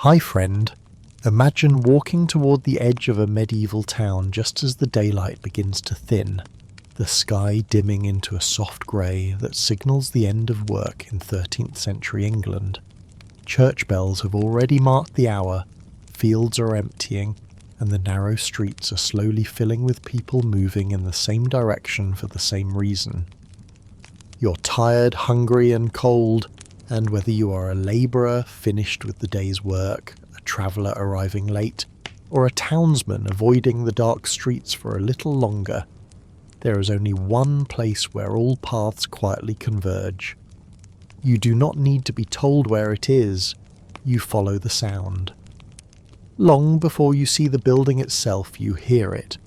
Hi friend, imagine walking toward the edge of a medieval town just as the daylight begins to thin, the sky dimming into a soft grey that signals the end of work in 13th century England. Church bells have already marked the hour, fields are emptying, and the narrow streets are slowly filling with people moving in the same direction for the same reason. You're tired, hungry and cold, and whether you are a labourer finished with the day's work, a traveller arriving late, or a townsman avoiding the dark streets for a little longer, there is only one place where all paths quietly converge. You do not need to be told where it is, you follow the sound. Long before you see the building itself, you hear it,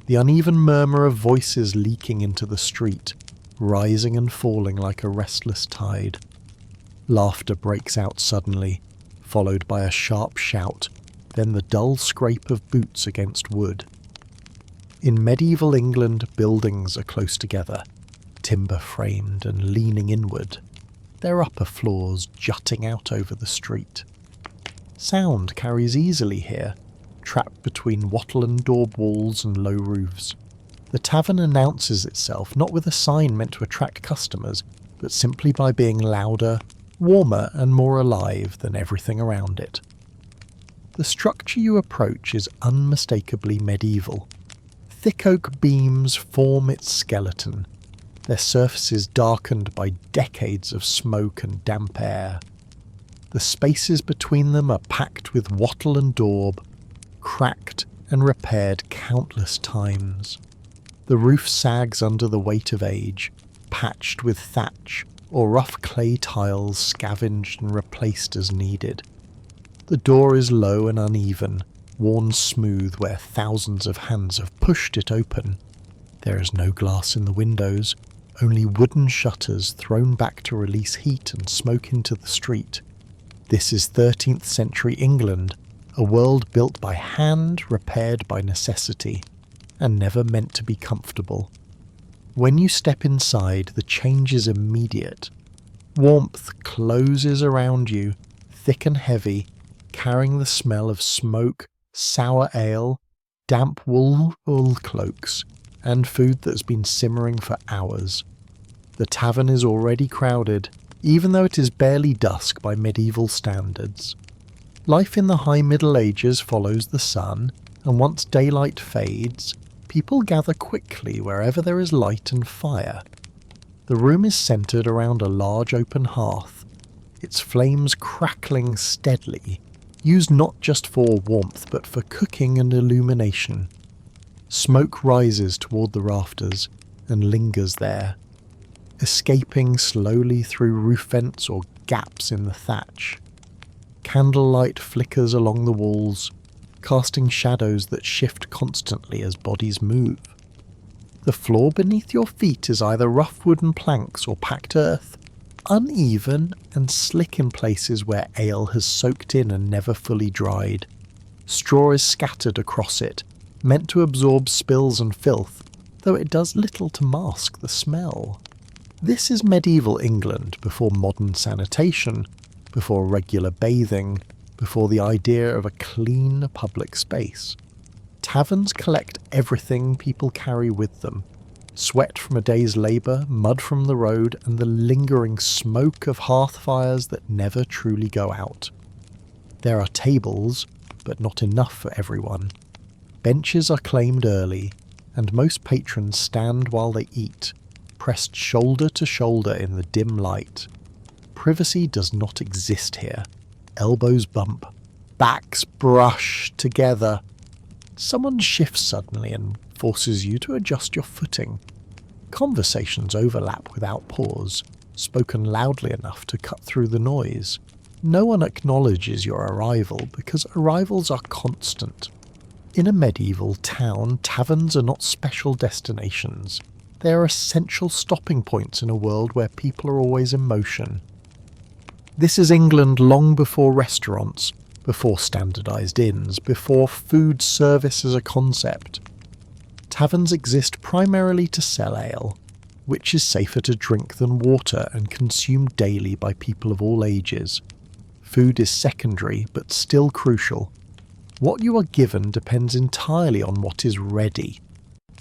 the uneven murmur of voices leaking into the street, rising and falling like a restless tide. Laughter breaks out suddenly, followed by a sharp shout, then the dull scrape of boots against wood. In medieval England, buildings are close together, timber-framed and leaning inward, their upper floors jutting out over the street. Sound carries easily here, trapped between wattle and daub walls and low roofs. The tavern announces itself not with a sign meant to attract customers, but simply by being louder, warmer and more alive than everything around it. The structure you approach is unmistakably medieval. Thick oak beams form its skeleton, their surfaces darkened by decades of smoke and damp air. The spaces between them are packed with wattle and daub, cracked and repaired countless times. The roof sags under the weight of age, patched with thatch or rough clay tiles scavenged and replaced as needed. The door is low and uneven, worn smooth where thousands of hands have pushed it open. There is no glass in the windows, only wooden shutters thrown back to release heat and smoke into the street. This is 13th century England, a world built by hand, repaired by necessity, and never meant to be comfortable. When you step inside, the change is immediate. Warmth closes around you, thick and heavy, carrying the smell of smoke, sour ale, damp wool cloaks, and food that's been simmering for hours. The tavern is already crowded, even though it is barely dusk by medieval standards. Life in the High Middle Ages follows the sun, and once daylight fades, people gather quickly wherever there is light and fire. The room is centred around a large open hearth, its flames crackling steadily, used not just for warmth but for cooking and illumination. Smoke rises toward the rafters and lingers there, escaping slowly through roof vents or gaps in the thatch. Candlelight flickers along the walls, casting shadows that shift constantly as bodies move. The floor beneath your feet is either rough wooden planks or packed earth, uneven and slick in places where ale has soaked in and never fully dried. Straw is scattered across it, meant to absorb spills and filth, though it does little to mask the smell. This is medieval England before modern sanitation, before regular bathing, before the idea of a clean public space. Taverns collect everything people carry with them. Sweat from a day's labour, mud from the road, and the lingering smoke of hearth fires that never truly go out. There are tables, but not enough for everyone. Benches are claimed early, and most patrons stand while they eat, pressed shoulder to shoulder in the dim light. Privacy does not exist here. Elbows bump, backs brush together. Someone shifts suddenly and forces you to adjust your footing. Conversations overlap without pause, spoken loudly enough to cut through the noise. No one acknowledges your arrival because arrivals are constant. In a medieval town, taverns are not special destinations. They are essential stopping points in a world where people are always in motion. This is England long before restaurants, before standardised inns, before food service as a concept. Taverns exist primarily to sell ale, which is safer to drink than water and consumed daily by people of all ages. Food is secondary, but still crucial. What you are given depends entirely on what is ready.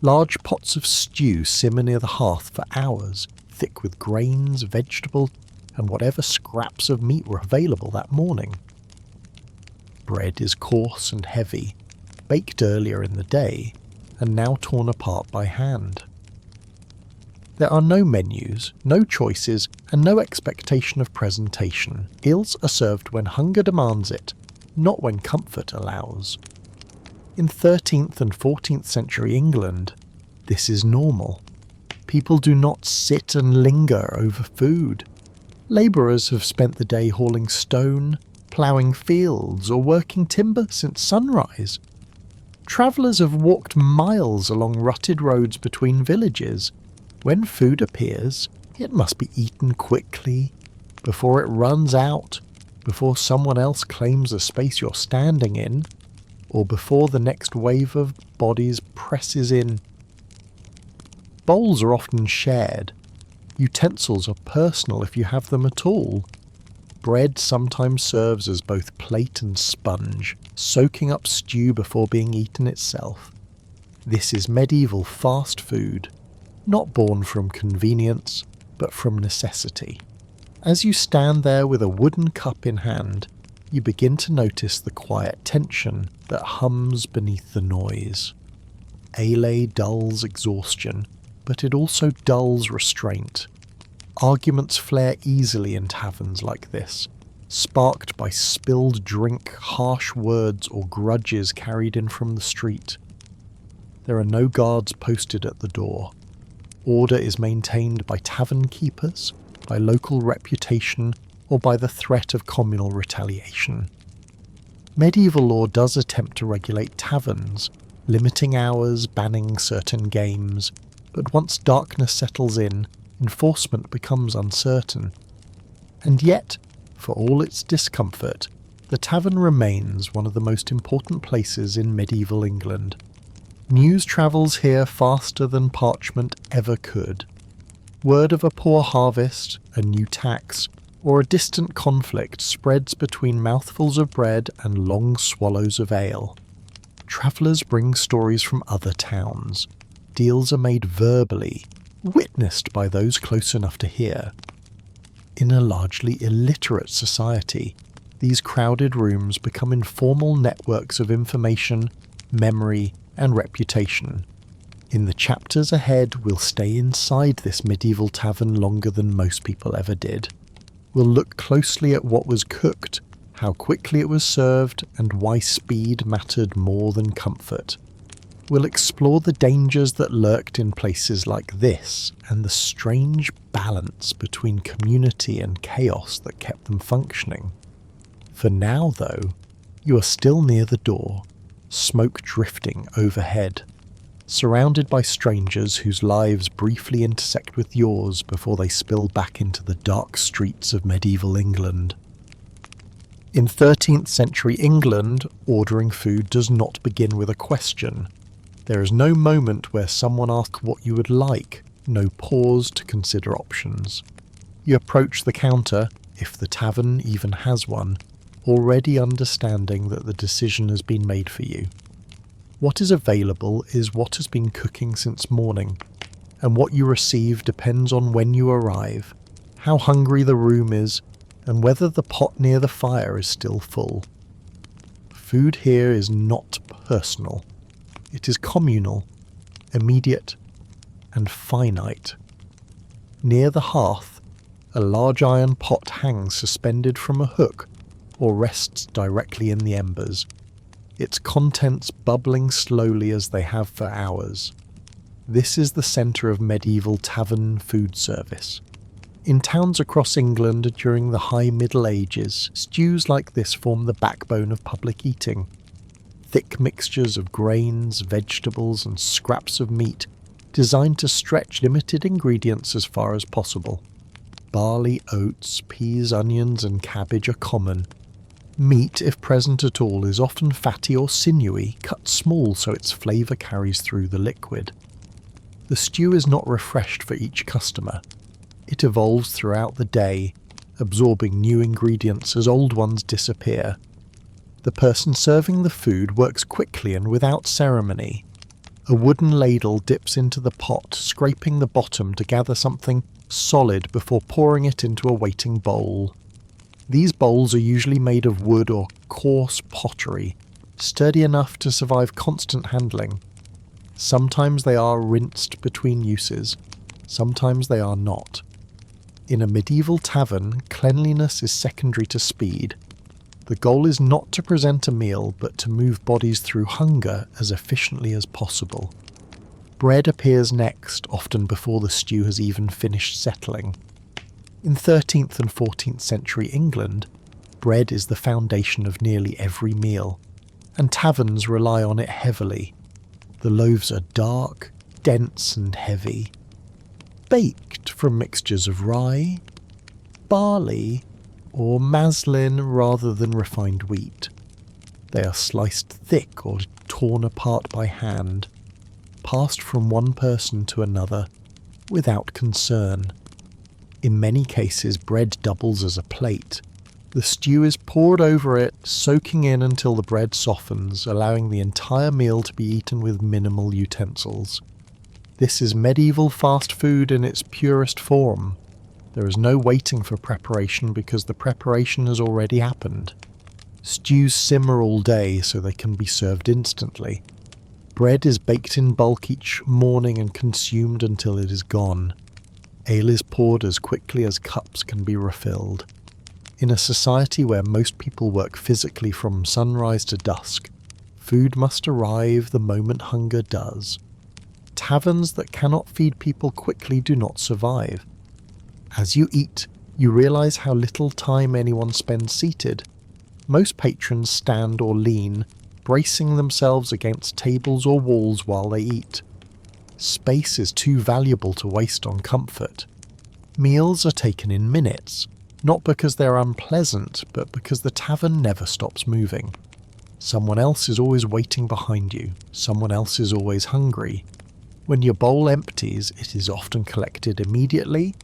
Large pots of stew simmer near the hearth for hours, thick with grains, vegetables, and whatever scraps of meat were available that morning. Bread is coarse and heavy, baked earlier in the day, and now torn apart by hand. There are no menus, no choices, and no expectation of presentation. Meals are served when hunger demands it, not when comfort allows. In 13th and 14th century England, this is normal. People do not sit and linger over food. Labourers have spent the day hauling stone, ploughing fields, or working timber since sunrise. Travellers have walked miles along rutted roads between villages. When food appears, it must be eaten quickly, before it runs out, before someone else claims the space you're standing in, or before the next wave of bodies presses in. Bowls are often shared. Utensils are personal if you have them at all. Bread sometimes serves as both plate and sponge, soaking up stew before being eaten itself. This is medieval fast food, not born from convenience, but from necessity. As you stand there with a wooden cup in hand, you begin to notice the quiet tension that hums beneath the noise. Ale dulls exhaustion, but it also dulls restraint. Arguments flare easily in taverns like this, sparked by spilled drink, harsh words, or grudges carried in from the street. There are no guards posted at the door. Order is maintained by tavern keepers, by local reputation, or by the threat of communal retaliation. Medieval law does attempt to regulate taverns, limiting hours, banning certain games, but once darkness settles in, enforcement becomes uncertain. And yet, for all its discomfort, the tavern remains one of the most important places in medieval England. News travels here faster than parchment ever could. Word of a poor harvest, a new tax, or a distant conflict spreads between mouthfuls of bread and long swallows of ale. Travellers bring stories from other towns. Deals are made verbally, witnessed by those close enough to hear. In a largely illiterate society, these crowded rooms become informal networks of information, memory, and reputation. In the chapters ahead, we'll stay inside this medieval tavern longer than most people ever did. We'll look closely at what was cooked, how quickly it was served, and why speed mattered more than comfort. We'll explore the dangers that lurked in places like this, and the strange balance between community and chaos that kept them functioning. For now, though, you are still near the door, smoke drifting overhead, surrounded by strangers whose lives briefly intersect with yours before they spill back into the dark streets of medieval England. In 13th century England, ordering food does not begin with a question. There is no moment where someone asks what you would like, no pause to consider options. You approach the counter, if the tavern even has one, already understanding that the decision has been made for you. What is available is what has been cooking since morning, and what you receive depends on when you arrive, how hungry the room is, and whether the pot near the fire is still full. Food here is not personal. It is communal, immediate, and finite. Near the hearth, a large iron pot hangs suspended from a hook or rests directly in the embers, its contents bubbling slowly as they have for hours. This is the centre of medieval tavern food service. In towns across England during the High Middle Ages, stews like this form the backbone of public eating. Thick mixtures of grains, vegetables, and scraps of meat, designed to stretch limited ingredients as far as possible. Barley, oats, peas, onions, and cabbage are common. Meat, if present at all, is often fatty or sinewy, cut small so its flavour carries through the liquid. The stew is not refreshed for each customer. It evolves throughout the day, absorbing new ingredients as old ones disappear. The person serving the food works quickly and without ceremony. A wooden ladle dips into the pot, scraping the bottom to gather something solid before pouring it into a waiting bowl. These bowls are usually made of wood or coarse pottery, sturdy enough to survive constant handling. Sometimes they are rinsed between uses, sometimes they are not. In a medieval tavern, cleanliness is secondary to speed. The goal is not to present a meal, but to move bodies through hunger as efficiently as possible. Bread appears next, often before the stew has even finished settling. In 13th and 14th century England, bread is the foundation of nearly every meal, and taverns rely on it heavily. The loaves are dark, dense and heavy, baked from mixtures of rye, barley, or maslin rather than refined wheat. They are sliced thick or torn apart by hand, passed from one person to another, without concern. In many cases, bread doubles as a plate. The stew is poured over it, soaking in until the bread softens, allowing the entire meal to be eaten with minimal utensils. This is medieval fast food in its purest form. There is no waiting for preparation because the preparation has already happened. Stews simmer all day so they can be served instantly. Bread is baked in bulk each morning and consumed until it is gone. Ale is poured as quickly as cups can be refilled. In a society where most people work physically from sunrise to dusk, food must arrive the moment hunger does. Taverns that cannot feed people quickly do not survive. As you eat, you realize how little time anyone spends seated. Most patrons stand or lean, bracing themselves against tables or walls while they eat. Space is too valuable to waste on comfort. Meals are taken in minutes, not because they're unpleasant, but because the tavern never stops moving. Someone else is always waiting behind you, someone else is always hungry. When your bowl empties, it is often collected immediately,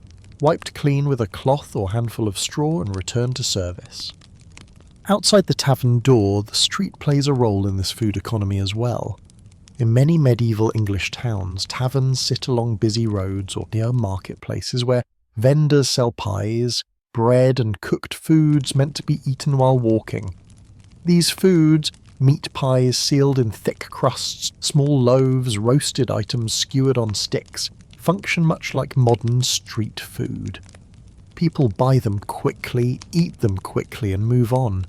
wiped clean with a cloth or handful of straw and returned to service. Outside the tavern door, the street plays a role in this food economy as well. In many medieval English towns, taverns sit along busy roads or near marketplaces where vendors sell pies, bread and cooked foods meant to be eaten while walking. These foods, meat pies sealed in thick crusts, small loaves, roasted items skewered on sticks, function much like modern street food. People buy them quickly, eat them quickly and move on.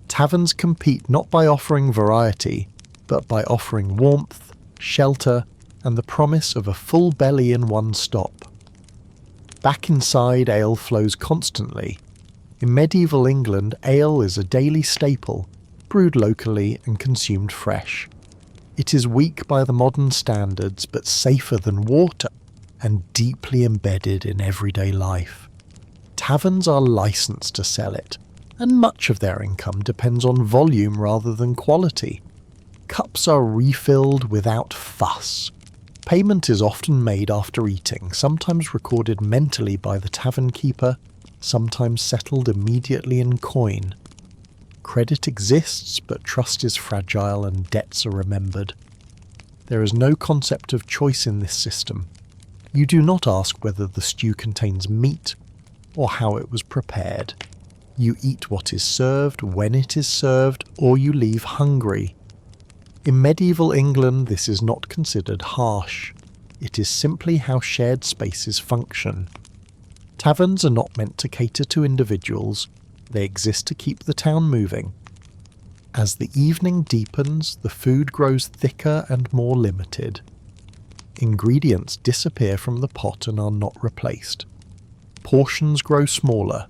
Taverns compete not by offering variety, but by offering warmth, shelter, and the promise of a full belly in one stop. Back inside, ale flows constantly. In medieval England, ale is a daily staple, brewed locally and consumed fresh. It is weak by the modern standards, but safer than water, and deeply embedded in everyday life. Taverns are licensed to sell it, and much of their income depends on volume rather than quality. Cups are refilled without fuss. Payment is often made after eating, sometimes recorded mentally by the tavern keeper, sometimes settled immediately in coin. Credit exists, but trust is fragile and debts are remembered. There is no concept of choice in this system. You do not ask whether the stew contains meat or how it was prepared. You eat what is served when it is served, or you leave hungry. In medieval England, this is not considered harsh. It is simply how shared spaces function. Taverns are not meant to cater to individuals. They exist to keep the town moving. As the evening deepens, the food grows thicker and more limited. Ingredients disappear from the pot and are not replaced. Portions grow smaller.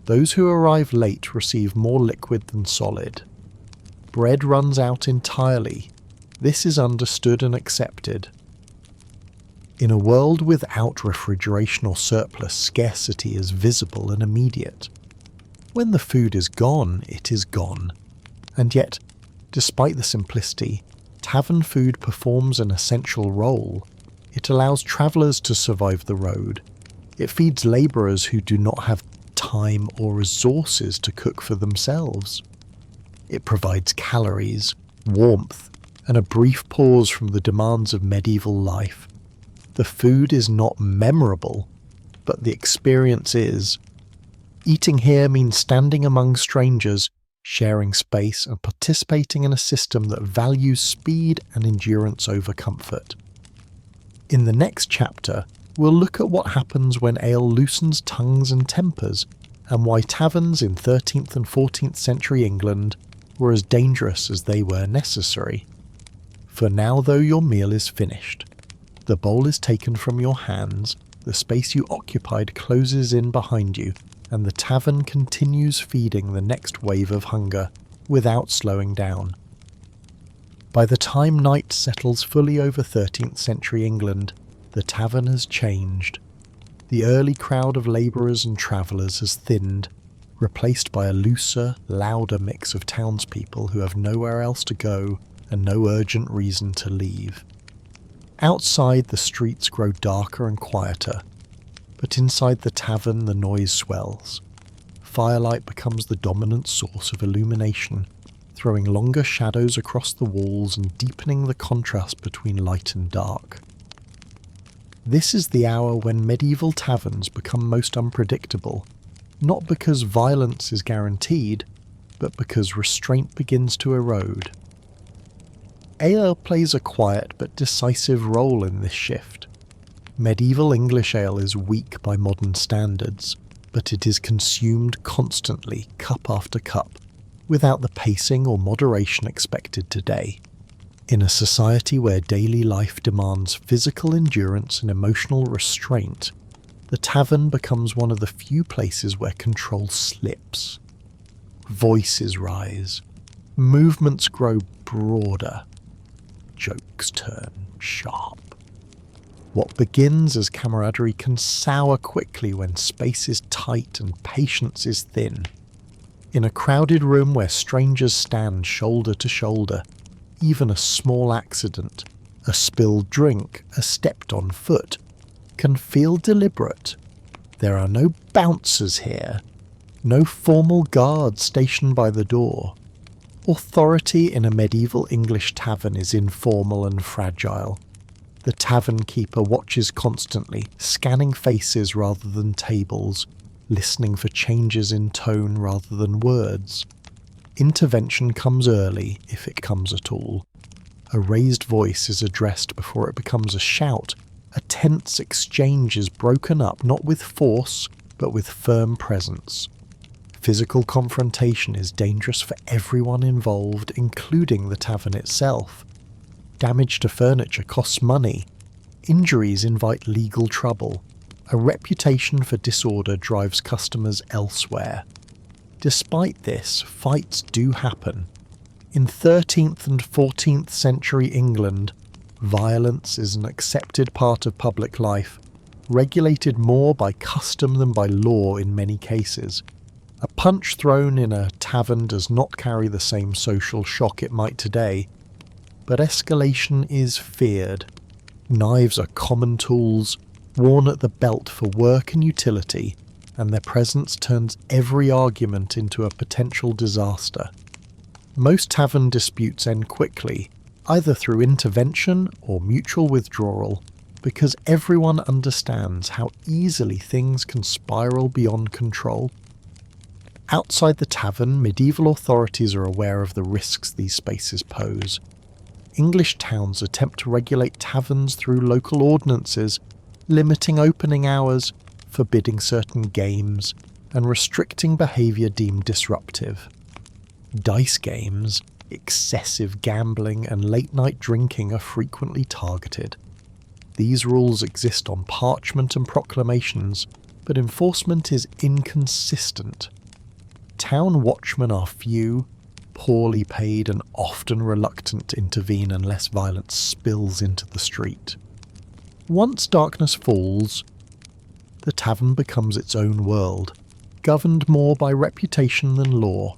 Those who arrive late receive more liquid than solid. Bread runs out entirely. This is understood and accepted. In a world without refrigeration or surplus, scarcity is visible and immediate. When the food is gone, it is gone. And yet, despite the simplicity, tavern food performs an essential role. It allows travellers to survive the road. It feeds labourers who do not have time or resources to cook for themselves. It provides calories, warmth, and a brief pause from the demands of medieval life. The food is not memorable, but the experience is. Eating here means standing among strangers, sharing space, and participating in a system that values speed and endurance over comfort. In the next chapter, we'll look at what happens when ale loosens tongues and tempers, and why taverns in 13th and 14th century England were as dangerous as they were necessary. For now, though, your meal is finished. The bowl is taken from your hands, the space you occupied closes in behind you, and the tavern continues feeding the next wave of hunger without slowing down. By the time night settles fully over 13th century England, the tavern has changed. The early crowd of labourers and travellers has thinned, replaced by a looser, louder mix of townspeople who have nowhere else to go and no urgent reason to leave. Outside, the streets grow darker and quieter, but inside the tavern the noise swells. Firelight becomes the dominant source of illumination, throwing longer shadows across the walls and deepening the contrast between light and dark. This is the hour when medieval taverns become most unpredictable, not because violence is guaranteed, but because restraint begins to erode. Ale plays a quiet but decisive role in this shift. Medieval English ale is weak by modern standards, but it is consumed constantly, cup after cup, without the pacing or moderation expected today. In a society where daily life demands physical endurance and emotional restraint, the tavern becomes one of the few places where control slips. Voices rise, movements grow broader, jokes turn sharp. What begins as camaraderie can sour quickly when space is tight and patience is thin. In a crowded room where strangers stand shoulder to shoulder, even a small accident, a spilled drink, a stepped-on foot, can feel deliberate. There are no bouncers here, no formal guards stationed by the door. Authority in a medieval English tavern is informal and fragile. The tavern keeper watches constantly, scanning faces rather than tables, listening for changes in tone rather than words. Intervention comes early, if it comes at all. A raised voice is addressed before it becomes a shout. A tense exchange is broken up not with force, but with firm presence. Physical confrontation is dangerous for everyone involved, including the tavern itself. Damage to furniture costs money. Injuries invite legal trouble. A reputation for disorder drives customers elsewhere. Despite this, fights do happen. In 13th and 14th century England, violence is an accepted part of public life, regulated more by custom than by law in many cases. A punch thrown in a tavern does not carry the same social shock it might today, but escalation is feared. Knives are common tools, worn at the belt for work and utility, and their presence turns every argument into a potential disaster. Most tavern disputes end quickly, either through intervention or mutual withdrawal, because everyone understands how easily things can spiral beyond control. Outside the tavern, medieval authorities are aware of the risks these spaces pose. English towns attempt to regulate taverns through local ordinances, limiting opening hours, forbidding certain games, and restricting behaviour deemed disruptive. Dice games, excessive gambling, and late-night drinking are frequently targeted. These rules exist on parchment and proclamations, but enforcement is inconsistent. Town watchmen are few, poorly paid, and often reluctant to intervene unless violence spills into the street. Once darkness falls, the tavern becomes its own world, governed more by reputation than law.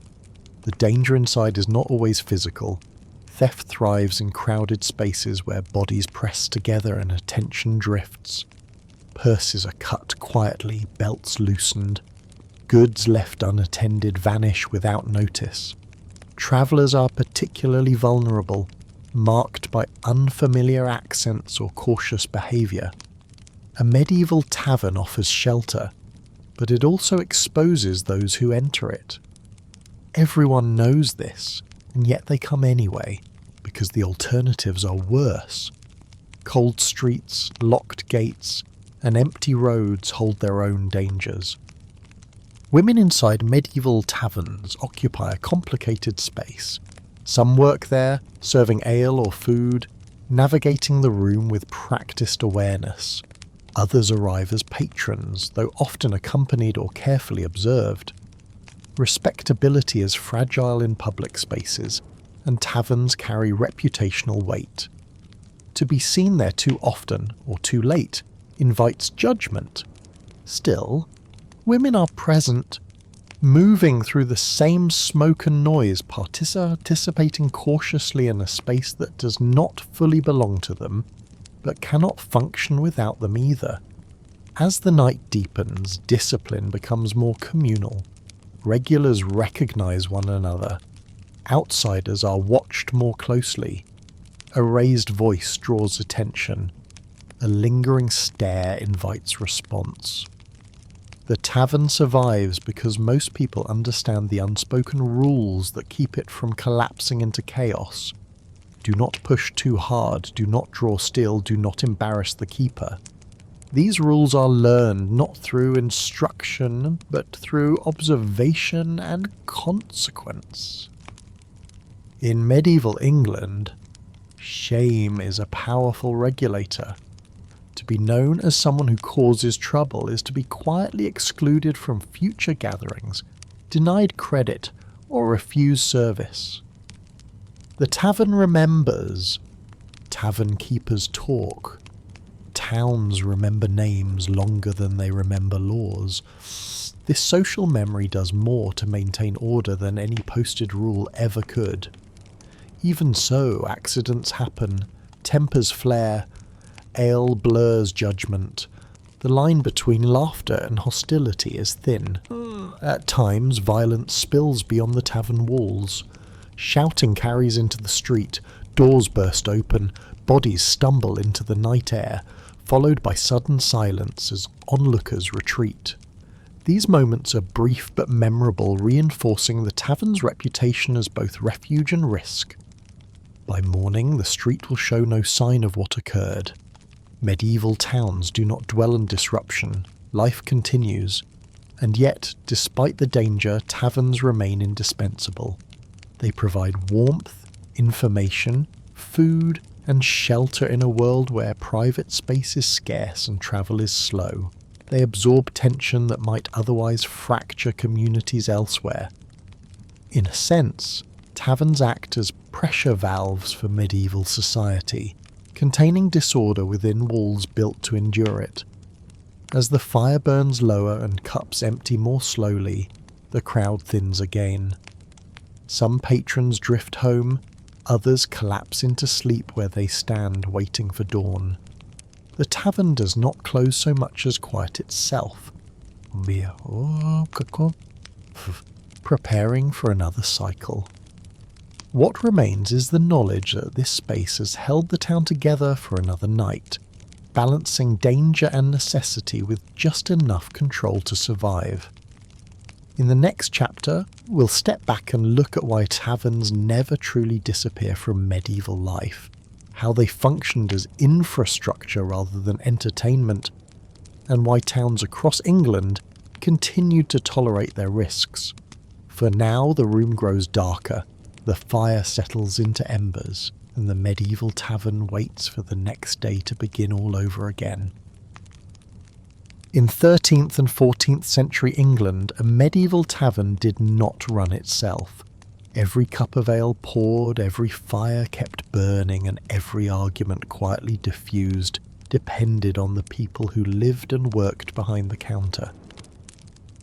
The danger inside is not always physical. Theft thrives in crowded spaces where bodies press together and attention drifts. Purses are cut quietly, belts loosened. Goods left unattended vanish without notice. Travellers are particularly vulnerable, marked by unfamiliar accents or cautious behaviour. A medieval tavern offers shelter, but it also exposes those who enter it. Everyone knows this, and yet they come anyway, because the alternatives are worse. Cold streets, locked gates, and empty roads hold their own dangers. Women inside medieval taverns occupy a complicated space. Some work there, serving ale or food, navigating the room with practiced awareness. Others arrive as patrons, though often accompanied or carefully observed. Respectability is fragile in public spaces, and taverns carry reputational weight. To be seen there too often or too late invites judgment. Still, women are present, moving through the same smoke and noise, participating cautiously in a space that does not fully belong to them, but cannot function without them either. As the night deepens, discipline becomes more communal. Regulars recognize one another. Outsiders are watched more closely. A raised voice draws attention. A lingering stare invites response. The tavern survives because most people understand the unspoken rules that keep it from collapsing into chaos. Do not push too hard, do not draw still, do not embarrass the keeper. These rules are learned not through instruction, but through observation and consequence. In medieval England, shame is a powerful regulator. To be known as someone who causes trouble is to be quietly excluded from future gatherings, denied credit, or refused service. The tavern remembers. Tavern keepers talk. Towns remember names longer than they remember laws. This social memory does more to maintain order than any posted rule ever could. Even so, accidents happen, tempers flare, ale blurs judgment. The line between laughter and hostility is thin. At times, violence spills beyond the tavern walls. Shouting carries into the street, doors burst open, bodies stumble into the night air, followed by sudden silence as onlookers retreat. These moments are brief but memorable, reinforcing the tavern's reputation as both refuge and risk. By morning, the street will show no sign of what occurred. Medieval towns do not dwell on disruption. Life continues. And yet, despite the danger, taverns remain indispensable. They provide warmth, information, food, and shelter in a world where private space is scarce and travel is slow. They absorb tension that might otherwise fracture communities elsewhere. In a sense, taverns act as pressure valves for medieval society, containing disorder within walls built to endure it. As the fire burns lower and cups empty more slowly, the crowd thins again. Some patrons drift home, others collapse into sleep where they stand waiting for dawn. The tavern does not close so much as quiet itself, preparing for another cycle. What remains is the knowledge that this space has held the town together for another night, balancing danger and necessity with just enough control to survive. In the next chapter, we'll step back and look at why taverns never truly disappear from medieval life, how they functioned as infrastructure rather than entertainment, and why towns across England continued to tolerate their risks. For now, the room grows darker, the fire settles into embers, and the medieval tavern waits for the next day to begin all over again. In 13th and 14th century England, a medieval tavern did not run itself. Every cup of ale poured, every fire kept burning, and every argument quietly diffused depended on the people who lived and worked behind the counter.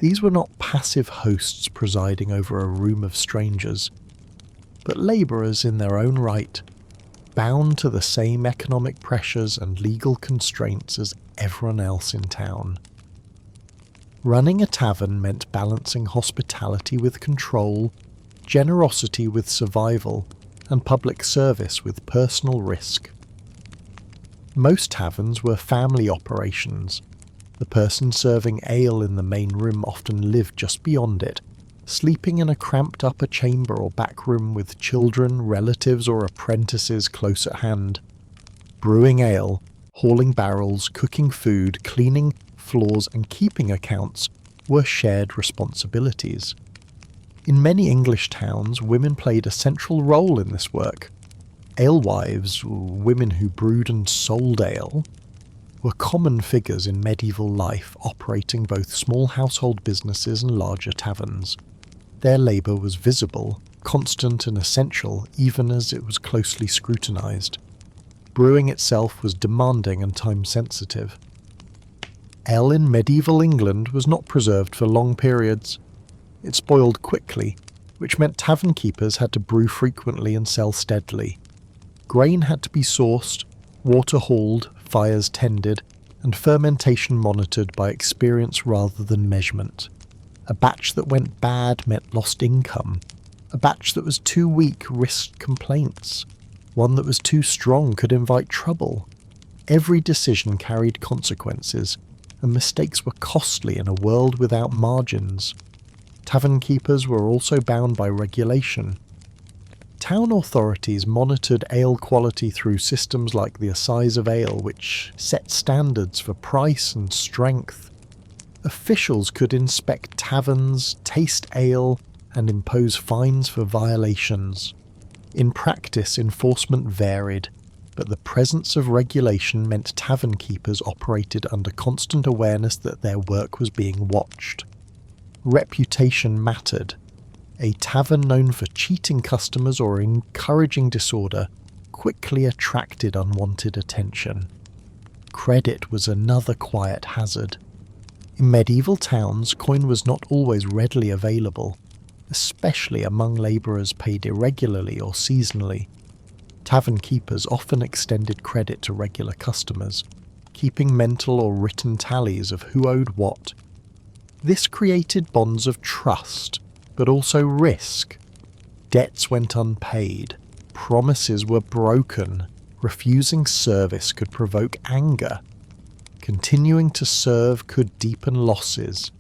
These were not passive hosts presiding over a room of strangers, but labourers in their own right, bound to the same economic pressures and legal constraints as everyone else in town. Running a tavern meant balancing hospitality with control, generosity with survival, and public service with personal risk. Most taverns were family operations. The person serving ale in the main room often lived just beyond it, sleeping in a cramped upper chamber or back room with children, relatives, or apprentices close at hand. Brewing ale, hauling barrels, cooking food, cleaning floors, and keeping accounts were shared responsibilities. In many English towns, women played a central role in this work. Alewives, women who brewed and sold ale, were common figures in medieval life, operating both small household businesses and larger taverns. Their labour was visible, constant and essential, even as it was closely scrutinised. Brewing itself was demanding and time-sensitive. Ale in medieval England was not preserved for long periods. It spoiled quickly, which meant tavern keepers had to brew frequently and sell steadily. Grain had to be sourced, water hauled, fires tended, and fermentation monitored by experience rather than measurement. A batch that went bad meant lost income. A batch that was too weak risked complaints. One that was too strong could invite trouble. Every decision carried consequences, and mistakes were costly in a world without margins. Tavern keepers were also bound by regulation. Town authorities monitored ale quality through systems like the Assize of Ale, which set standards for price and strength. Officials could inspect taverns, taste ale, and impose fines for violations. In practice, enforcement varied, but the presence of regulation meant tavern keepers operated under constant awareness that their work was being watched. Reputation mattered. A tavern known for cheating customers or encouraging disorder quickly attracted unwanted attention. Credit was another quiet hazard. In medieval towns, coin was not always readily available, especially among labourers paid irregularly or seasonally. Tavern keepers often extended credit to regular customers, keeping mental or written tallies of who owed what. This created bonds of trust, but also risk. Debts went unpaid, promises were broken, refusing service could provoke anger. Continuing to serve could deepen losses.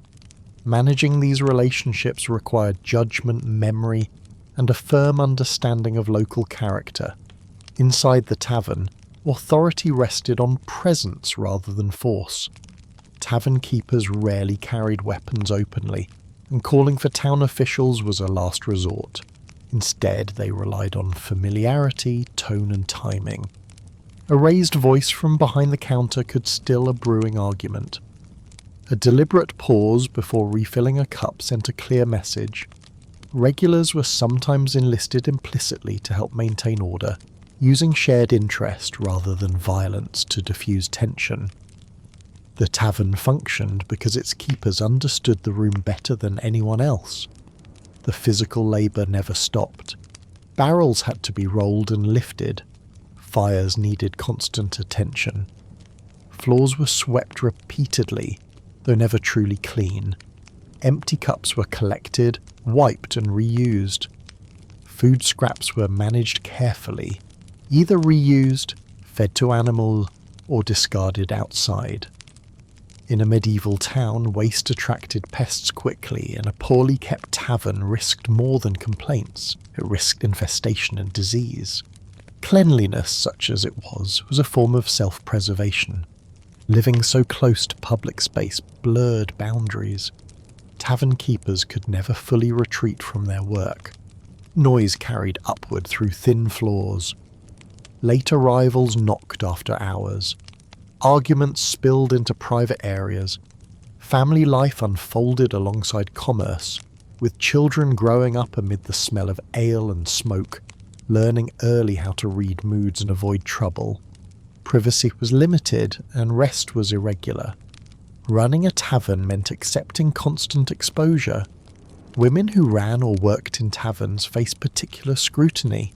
Managing these relationships required judgment, memory, and a firm understanding of local character. Inside the tavern, authority rested on presence rather than force. Tavern keepers rarely carried weapons openly, and calling for town officials was a last resort. Instead, they relied on familiarity, tone, and timing. A raised voice from behind the counter could still a brewing argument. A deliberate pause before refilling a cup sent a clear message. Regulars were sometimes enlisted implicitly to help maintain order, using shared interest rather than violence to diffuse tension. The tavern functioned because its keepers understood the room better than anyone else. The physical labour never stopped. Barrels had to be rolled and lifted. Fires needed constant attention. Floors were swept repeatedly, though never truly clean. Empty cups were collected, wiped and reused. Food scraps were managed carefully, either reused, fed to animals, or discarded outside. In a medieval town, waste attracted pests quickly, and a poorly kept tavern risked more than complaints. It risked infestation and disease. Cleanliness, such as it was a form of self-preservation. Living so close to public space blurred boundaries. Tavern keepers could never fully retreat from their work. Noise carried upward through thin floors. Late arrivals knocked after hours. Arguments spilled into private areas. Family life unfolded alongside commerce, with children growing up amid the smell of ale and smoke, learning early how to read moods and avoid trouble. Privacy was limited and rest was irregular. Running a tavern meant accepting constant exposure. Women who ran or worked in taverns faced particular scrutiny.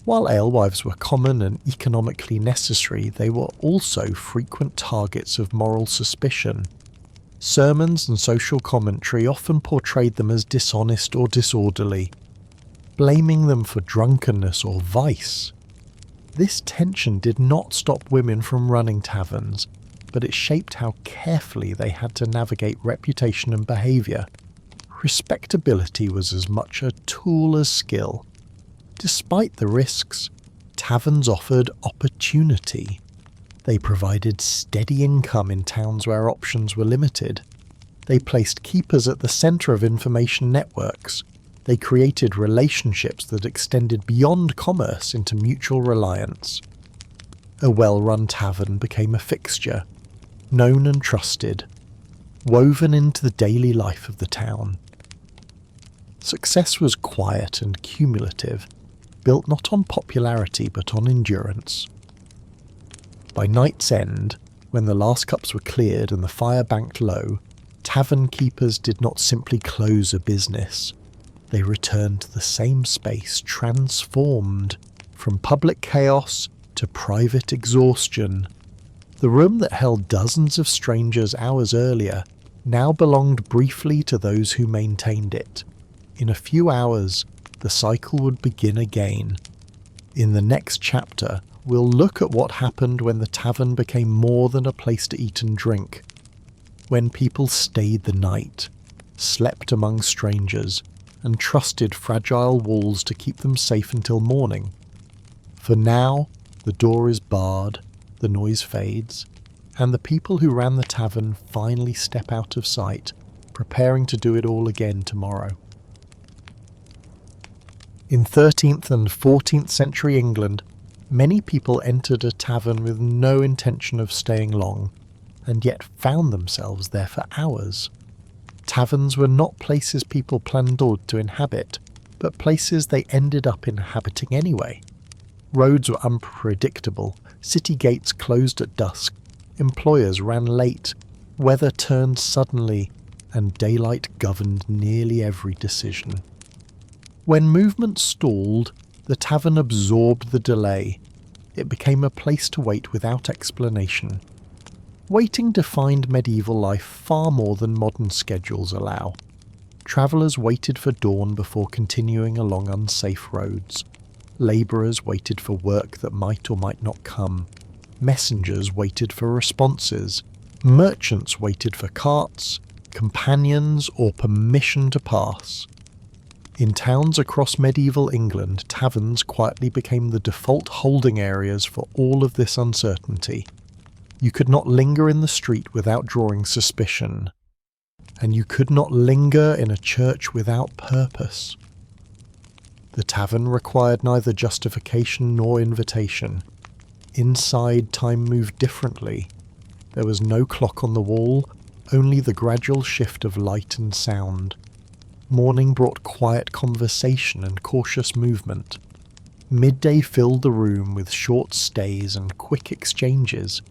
While alewives were common and economically necessary, they were also frequent targets of moral suspicion. Sermons and social commentary often portrayed them as dishonest or disorderly, blaming them for drunkenness or vice. This tension did not stop women from running taverns, but it shaped how carefully they had to navigate reputation and behaviour. Respectability was as much a tool as skill. Despite the risks, taverns offered opportunity. They provided steady income in towns where options were limited. They placed keepers at the centre of information networks. They created relationships that extended beyond commerce into mutual reliance. A well-run tavern became a fixture, known and trusted, woven into the daily life of the town. Success was quiet and cumulative, built not on popularity but on endurance. By night's end, when the last cups were cleared and the fire banked low, tavern keepers did not simply close a business. They returned to the same space transformed from public chaos to private exhaustion. The room that held dozens of strangers hours earlier now belonged briefly to those who maintained it. In a few hours, the cycle would begin again. In the next chapter, we'll look at what happened when the tavern became more than a place to eat and drink. When people stayed the night, slept among strangers, and trusted fragile walls to keep them safe until morning. For now, the door is barred, the noise fades, and the people who ran the tavern finally step out of sight, preparing to do it all again tomorrow. In 13th and 14th century England, many people entered a tavern with no intention of staying long, and yet found themselves there for hours. Taverns were not places people planned to inhabit, but places they ended up inhabiting anyway. Roads were unpredictable, city gates closed at dusk, employers ran late, weather turned suddenly, and daylight governed nearly every decision. When movement stalled, the tavern absorbed the delay. It became a place to wait without explanation. Waiting defined medieval life far more than modern schedules allow. Travellers waited for dawn before continuing along unsafe roads. Labourers waited for work that might or might not come. Messengers waited for responses. Merchants waited for carts, companions, or permission to pass. In towns across medieval England, taverns quietly became the default holding areas for all of this uncertainty. You could not linger in the street without drawing suspicion, and you could not linger in a church without purpose. The tavern required neither justification nor invitation. Inside, time moved differently. There was no clock on the wall, only the gradual shift of light and sound. Morning brought quiet conversation and cautious movement. Midday filled the room with short stays and quick exchanges.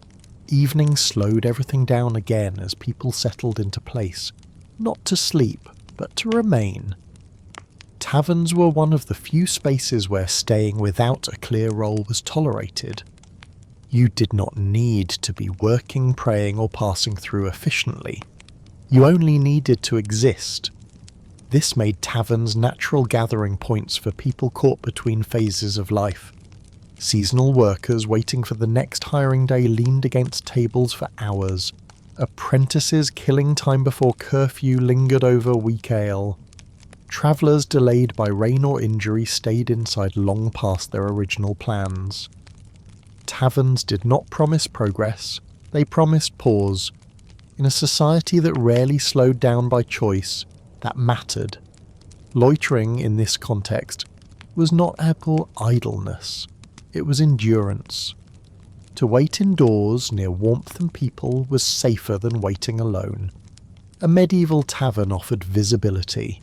Evening slowed everything down again as people settled into place, not to sleep, but to remain. Taverns were one of the few spaces where staying without a clear role was tolerated. You did not need to be working, praying, or passing through efficiently. You only needed to exist. This made taverns natural gathering points for people caught between phases of life. Seasonal workers waiting for the next hiring day leaned against tables for hours. Apprentices killing time before curfew lingered over weak ale. Travellers delayed by rain or injury stayed inside long past their original plans. Taverns did not promise progress, they promised pause. In a society that rarely slowed down by choice, that mattered. Loitering in this context was not ample idleness. It was endurance. To wait indoors near warmth and people was safer than waiting alone. A medieval tavern offered visibility.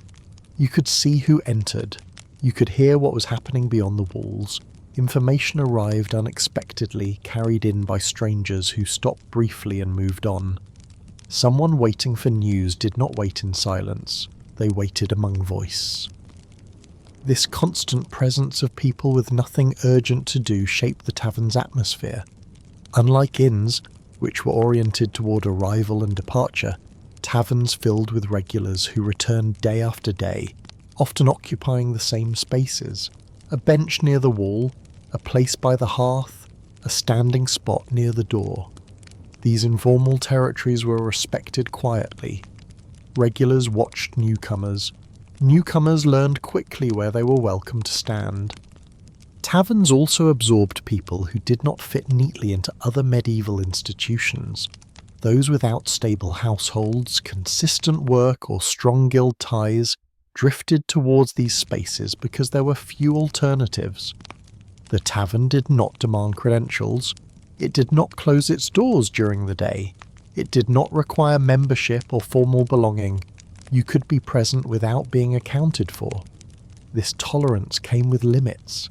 You could see who entered. You could hear what was happening beyond the walls. Information arrived unexpectedly, carried in by strangers who stopped briefly and moved on. Someone waiting for news did not wait in silence. They waited among voice. This constant presence of people with nothing urgent to do shaped the tavern's atmosphere. Unlike inns, which were oriented toward arrival and departure, taverns filled with regulars who returned day after day, often occupying the same spaces: a bench near the wall, a place by the hearth, a standing spot near the door. These informal territories were respected quietly. Regulars watched newcomers. Newcomers learned quickly where they were welcome to stand. Taverns also absorbed people who did not fit neatly into other medieval institutions. Those without stable households, consistent work, or strong guild ties drifted towards these spaces because there were few alternatives. The tavern did not demand credentials. It did not close its doors during the day. It did not require membership or formal belonging. You could be present without being accounted for. This tolerance came with limits.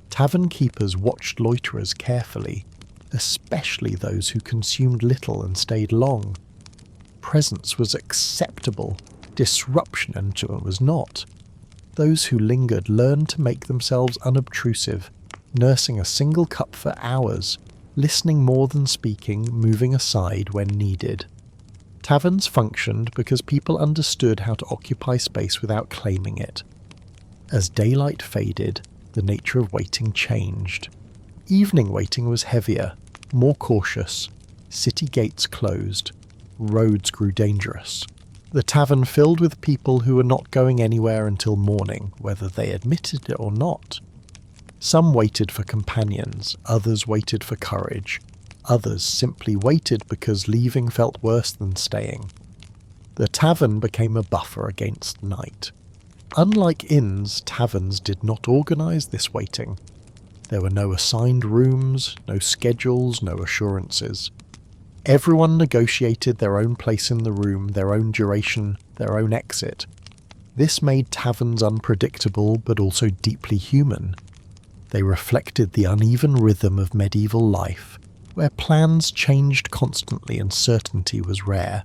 Tavern keepers watched loiterers carefully, especially those who consumed little and stayed long. Presence was acceptable, disruption was not. Those who lingered learned to make themselves unobtrusive, nursing a single cup for hours, listening more than speaking, moving aside when needed. Taverns functioned because people understood how to occupy space without claiming it. As daylight faded, the nature of waiting changed. Evening waiting was heavier, more cautious. City gates closed. Roads grew dangerous. The tavern filled with people who were not going anywhere until morning, whether they admitted it or not. Some waited for companions, others waited for courage, others simply waited because leaving felt worse than staying. The tavern became a buffer against night. Unlike inns, taverns did not organise this waiting. There were no assigned rooms, no schedules, no assurances. Everyone negotiated their own place in the room, their own duration, their own exit. This made taverns unpredictable but also deeply human. They reflected the uneven rhythm of medieval life, where plans changed constantly and certainty was rare.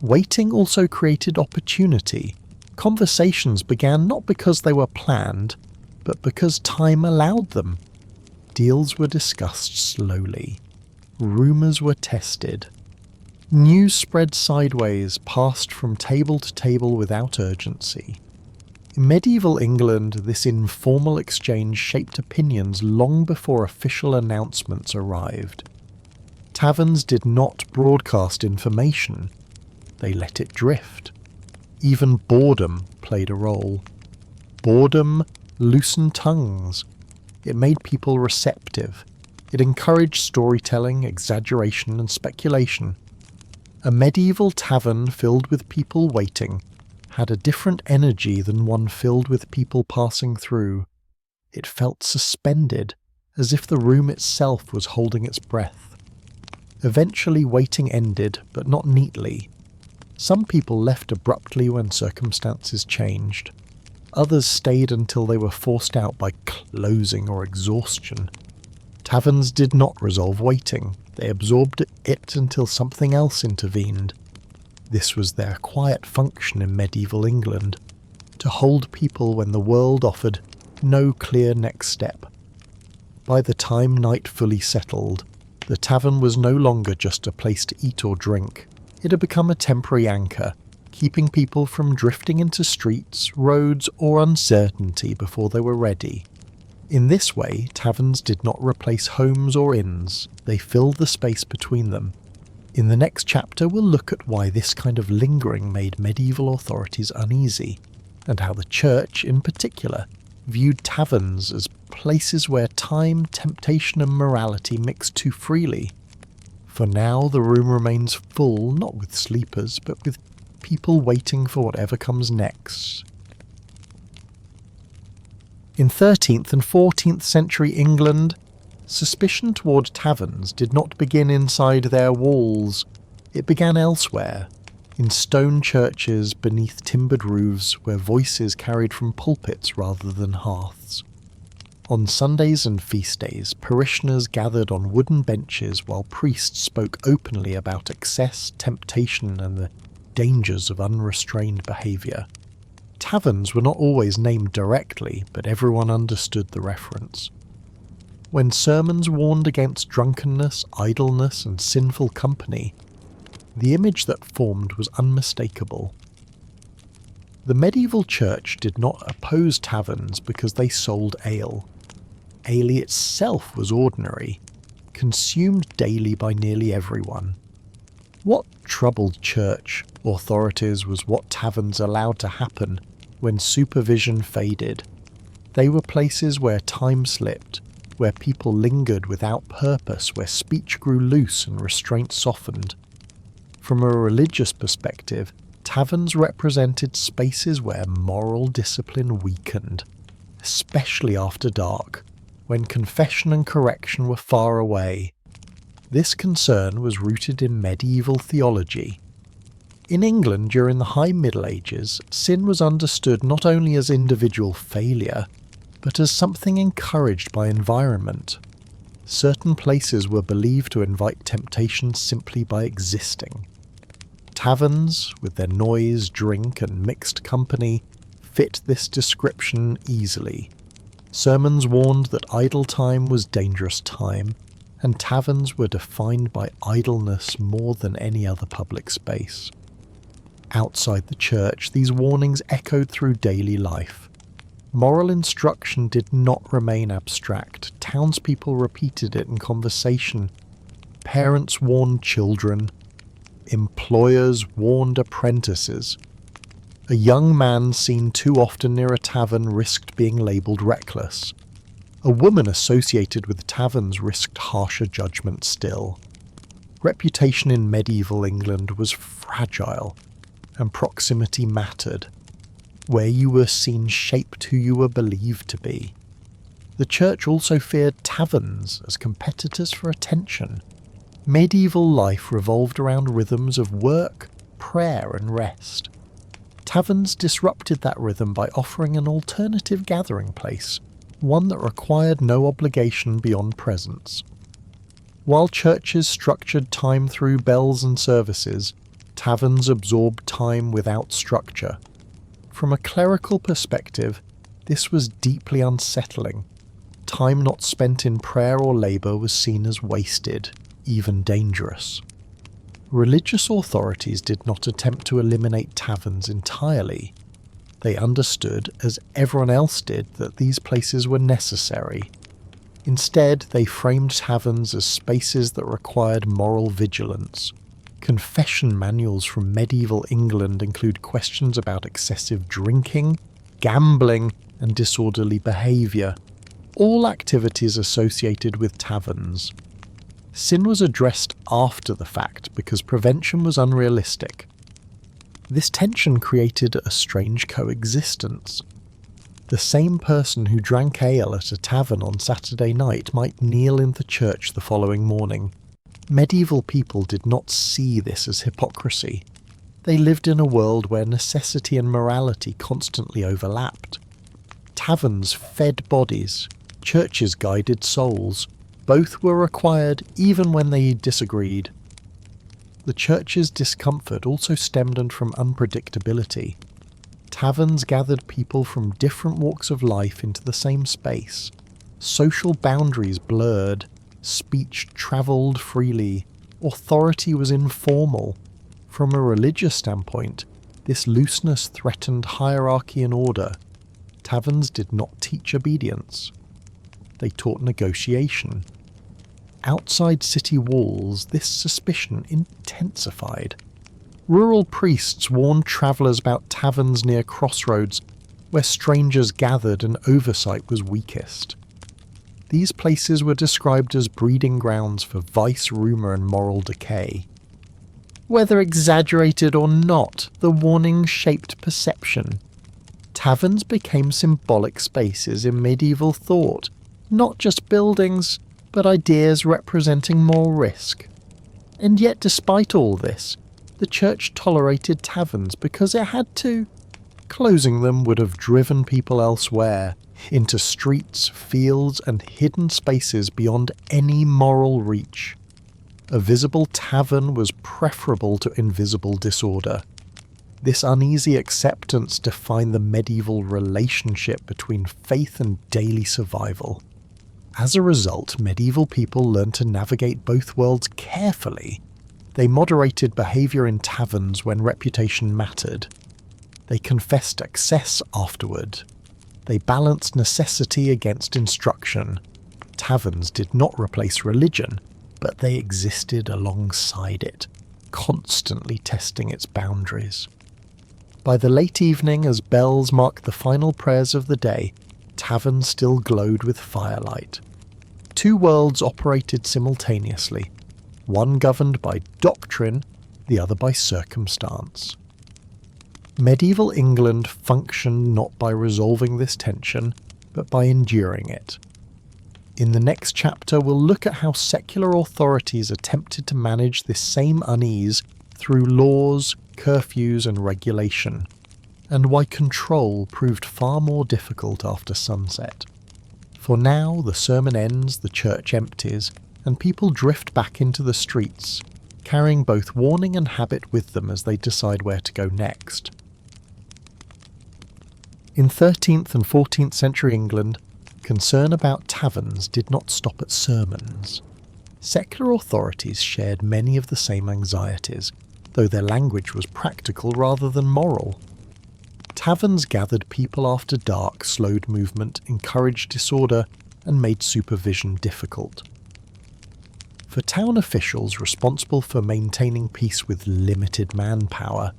Waiting also created opportunity. Conversations began not because they were planned, but because time allowed them. Deals were discussed slowly. Rumours were tested. News spread sideways, passed from table to table without urgency. In medieval England, this informal exchange shaped opinions long before official announcements arrived. Taverns did not broadcast information. They let it drift. Even boredom played a role. Boredom loosened tongues. It made people receptive. It encouraged storytelling, exaggeration, and speculation. A medieval tavern filled with people waiting had a different energy than one filled with people passing through. It felt suspended, as if the room itself was holding its breath. Eventually waiting ended, but not neatly. Some people left abruptly when circumstances changed. Others stayed until they were forced out by closing or exhaustion. Taverns did not resolve waiting. They absorbed it until something else intervened. This was their quiet function in medieval England, to hold people when the world offered no clear next step. By the time night fully settled, the tavern was no longer just a place to eat or drink. It had become a temporary anchor, keeping people from drifting into streets, roads, or uncertainty before they were ready. In this way, taverns did not replace homes or inns. They filled the space between them. In the next chapter, we'll look at why this kind of lingering made medieval authorities uneasy, and how the church, in particular, viewed taverns as places where time, temptation, and morality mixed too freely. For now, the room remains full, not with sleepers, but with people waiting for whatever comes next. In 13th and 14th century England, suspicion toward taverns did not begin inside their walls. It began elsewhere, in stone churches beneath timbered roofs where voices carried from pulpits rather than hearths. On Sundays and feast days, parishioners gathered on wooden benches while priests spoke openly about excess, temptation, and the dangers of unrestrained behaviour. Taverns were not always named directly, but everyone understood the reference. When sermons warned against drunkenness, idleness, and sinful company, The image that formed was unmistakable. The medieval church did not oppose taverns because they sold ale. Ale itself was ordinary, consumed daily by nearly everyone. What troubled church authorities was what taverns allowed to happen when supervision faded. They were places where time slipped, where people lingered without purpose, where speech grew loose and restraint softened. From a religious perspective, taverns represented spaces where moral discipline weakened, especially after dark, when confession and correction were far away. This concern was rooted in medieval theology. In England during the High Middle Ages, sin was understood not only as individual failure, but as something encouraged by environment. Certain places were believed to invite temptation simply by existing. Taverns, with their noise, drink, and mixed company, fit this description easily. Sermons warned that idle time was dangerous time, and taverns were defined by idleness more than any other public space. Outside the church, these warnings echoed through daily life. Moral instruction did not remain abstract. Townspeople repeated it in conversation. Parents warned children. Employers warned apprentices. A young man seen too often near a tavern risked being labelled reckless. A woman associated with taverns risked harsher judgment still. Reputation in medieval England was fragile, and proximity mattered. Where you were seen shaped who you were believed to be. The church also feared taverns as competitors for attention. Medieval life revolved around rhythms of work, prayer, and rest. Taverns disrupted that rhythm by offering an alternative gathering place, one that required no obligation beyond presence. While churches structured time through bells and services, taverns absorbed time without structure. From a clerical perspective, this was deeply unsettling. Time not spent in prayer or labour was seen as wasted, even dangerous. Religious authorities did not attempt to eliminate taverns entirely. They understood, as everyone else did, that these places were necessary. Instead, they framed taverns as spaces that required moral vigilance. Confession manuals from medieval England include questions about excessive drinking, gambling, and disorderly behaviour, all activities associated with taverns. Sin was addressed after the fact because prevention was unrealistic. This tension created a strange coexistence. The same person who drank ale at a tavern on Saturday night might kneel in the church the following morning. Medieval people did not see this as hypocrisy. They lived in a world where necessity and morality constantly overlapped. Taverns fed bodies, churches guided souls. Both were required even when they disagreed. The church's discomfort also stemmed from unpredictability. Taverns gathered people from different walks of life into the same space. Social boundaries blurred. Speech travelled freely. Authority was informal. From a religious standpoint, this looseness threatened hierarchy and order. Taverns did not teach obedience. They taught negotiation. Outside city walls, this suspicion intensified. Rural priests warned travellers about taverns near crossroads where strangers gathered and oversight was weakest. These places were described as breeding grounds for vice, rumour and moral decay. Whether exaggerated or not, the warning shaped perception. Taverns became symbolic spaces in medieval thought, not just buildings, but ideas representing more risk. And yet despite all this, the church tolerated taverns because it had to. Closing them would have driven people elsewhere, into streets, fields, and hidden spaces beyond any moral reach. A visible tavern was preferable to invisible disorder. This uneasy acceptance defined the medieval relationship between faith and daily survival. As a result, medieval people learned to navigate both worlds carefully. They moderated behaviour in taverns when reputation mattered. They confessed excess afterward. They balanced necessity against instruction. Taverns did not replace religion, but they existed alongside it, constantly testing its boundaries. By the late evening, as bells marked the final prayers of the day, taverns still glowed with firelight. Two worlds operated simultaneously, one governed by doctrine, the other by circumstance. Medieval England functioned not by resolving this tension, but by enduring it. In the next chapter, we'll look at how secular authorities attempted to manage this same unease through laws, curfews, and regulation, and why control proved far more difficult after sunset. For now, the sermon ends, the church empties, and people drift back into the streets, carrying both warning and habit with them as they decide where to go next. In 13th and 14th century England, concern about taverns did not stop at sermons. Secular authorities shared many of the same anxieties, though their language was practical rather than moral. Taverns gathered people after dark, slowed movement, encouraged disorder, and made supervision difficult. For town officials responsible for maintaining peace with limited manpower,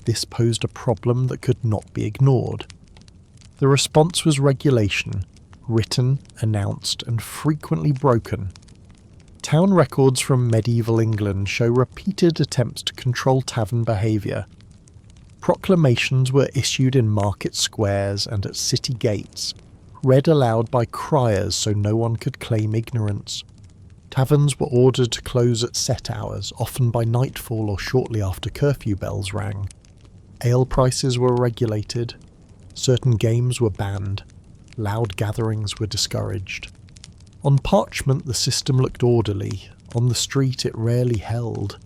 this posed a problem that could not be ignored. The response was regulation, written, announced, and frequently broken. Town records from medieval England show repeated attempts to control tavern behaviour. Proclamations were issued in market squares and at city gates, read aloud by criers so no one could claim ignorance. Taverns were ordered to close at set hours, often by nightfall or shortly after curfew bells rang. Ale prices were regulated. Certain games were banned. Loud gatherings were discouraged. On parchment the system looked orderly, on the street it rarely held.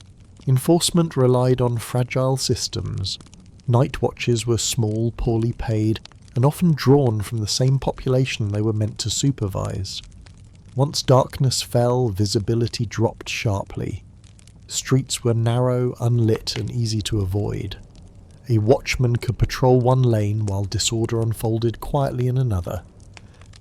Enforcement relied on fragile systems. Night watches were small, poorly paid, and often drawn from the same population they were meant to supervise. Once darkness fell, visibility dropped sharply. Streets were narrow, unlit, and easy to avoid. A watchman could patrol one lane while disorder unfolded quietly in another.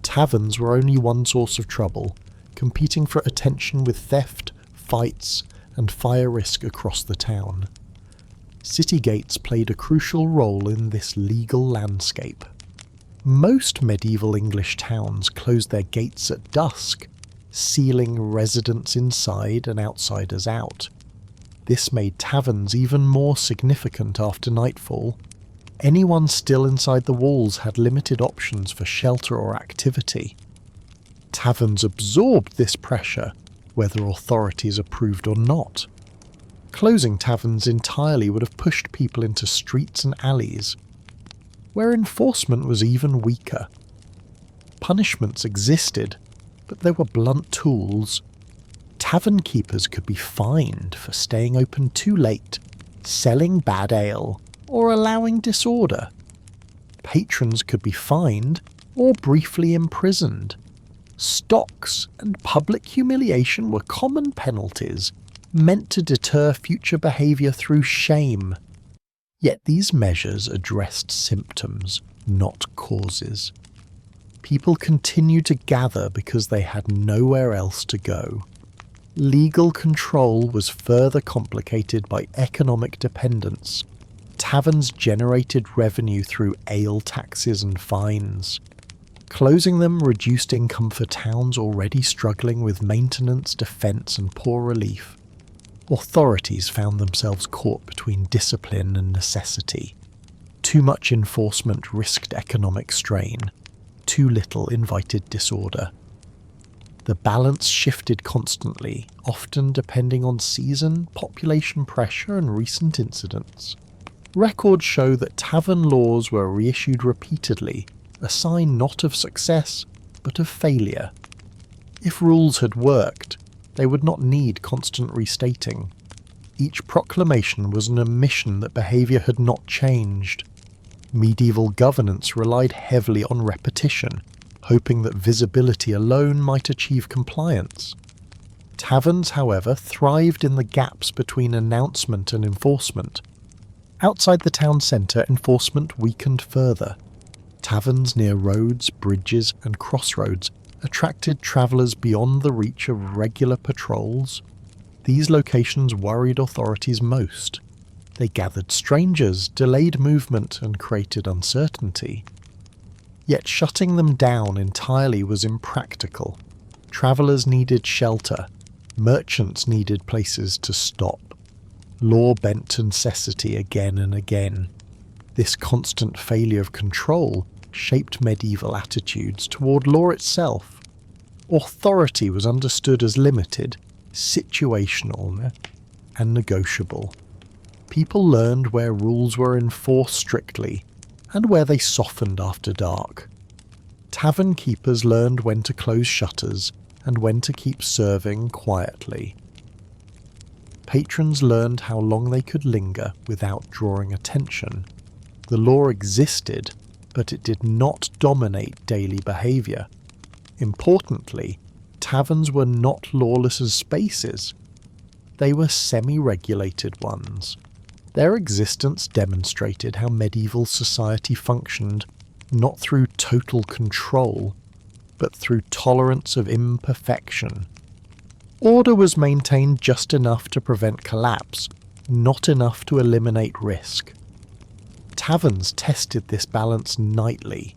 Taverns were only one source of trouble, competing for attention with theft, fights, and fire risk across the town. City gates played a crucial role in this legal landscape. Most medieval English towns closed their gates at dusk, sealing residents inside and outsiders out. This made taverns even more significant after nightfall. Anyone still inside the walls had limited options for shelter or activity. Taverns absorbed this pressure, whether authorities approved or not. Closing taverns entirely would have pushed people into streets and alleys, where enforcement was even weaker. Punishments existed, but they were blunt tools. Tavern keepers could be fined for staying open too late, selling bad ale, or allowing disorder. Patrons could be fined or briefly imprisoned. Stocks and public humiliation were common penalties, meant to deter future behaviour through shame. Yet these measures addressed symptoms, not causes. People continued to gather because they had nowhere else to go. Legal control was further complicated by economic dependence. Taverns generated revenue through ale taxes and fines. Closing them reduced income for towns already struggling with maintenance, defence, and poor relief. Authorities found themselves caught between discipline and necessity. Too much enforcement risked economic strain. Too little invited disorder. The balance shifted constantly, often depending on season, population pressure, and recent incidents. Records show that tavern laws were reissued repeatedly, a sign not of success, but of failure. If rules had worked, they would not need constant restating. Each proclamation was an admission that behaviour had not changed. Medieval governance relied heavily on repetition, hoping that visibility alone might achieve compliance. Taverns, however, thrived in the gaps between announcement and enforcement. Outside the town centre, enforcement weakened further. Taverns near roads, bridges, and crossroads attracted travellers beyond the reach of regular patrols. These locations worried authorities most. They gathered strangers, delayed movement, and created uncertainty. Yet shutting them down entirely was impractical. Travellers needed shelter. Merchants needed places to stop. Law bent to necessity again and again. This constant failure of control shaped medieval attitudes toward law itself. Authority was understood as limited, situational, and negotiable. People learned where rules were enforced strictly, and where they softened after dark. Tavern keepers learned when to close shutters and when to keep serving quietly. Patrons learned how long they could linger without drawing attention. The law existed, but it did not dominate daily behaviour. Importantly, taverns were not lawless as spaces. They were semi-regulated ones. Their existence demonstrated how medieval society functioned, not through total control, but through tolerance of imperfection. Order was maintained just enough to prevent collapse, not enough to eliminate risk. Taverns tested this balance nightly.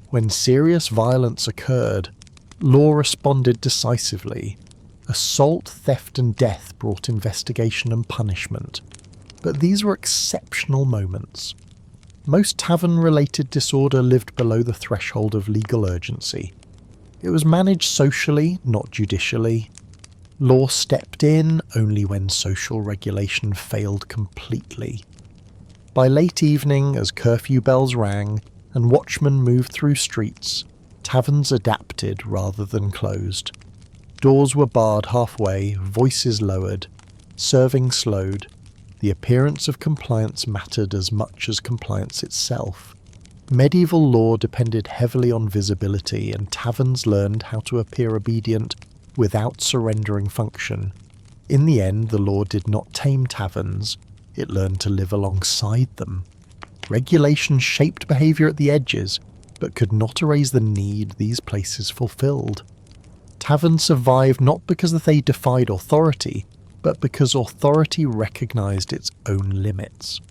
When serious violence occurred, law responded decisively. Assault, theft, and death brought investigation and punishment. But these were exceptional moments. Most tavern-related disorder lived below the threshold of legal urgency. It was managed socially, not judicially. Law stepped in only when social regulation failed completely. By late evening, as curfew bells rang and watchmen moved through streets, taverns adapted rather than closed. Doors were barred halfway, voices lowered, serving slowed. The appearance of compliance mattered as much as compliance itself. Medieval law depended heavily on visibility, and taverns learned how to appear obedient without surrendering function. In the end, the law did not tame taverns, it learned to live alongside them. Regulation shaped behaviour at the edges, but could not erase the need these places fulfilled. Taverns survived not because they defied authority, but because authority recognised its own limits.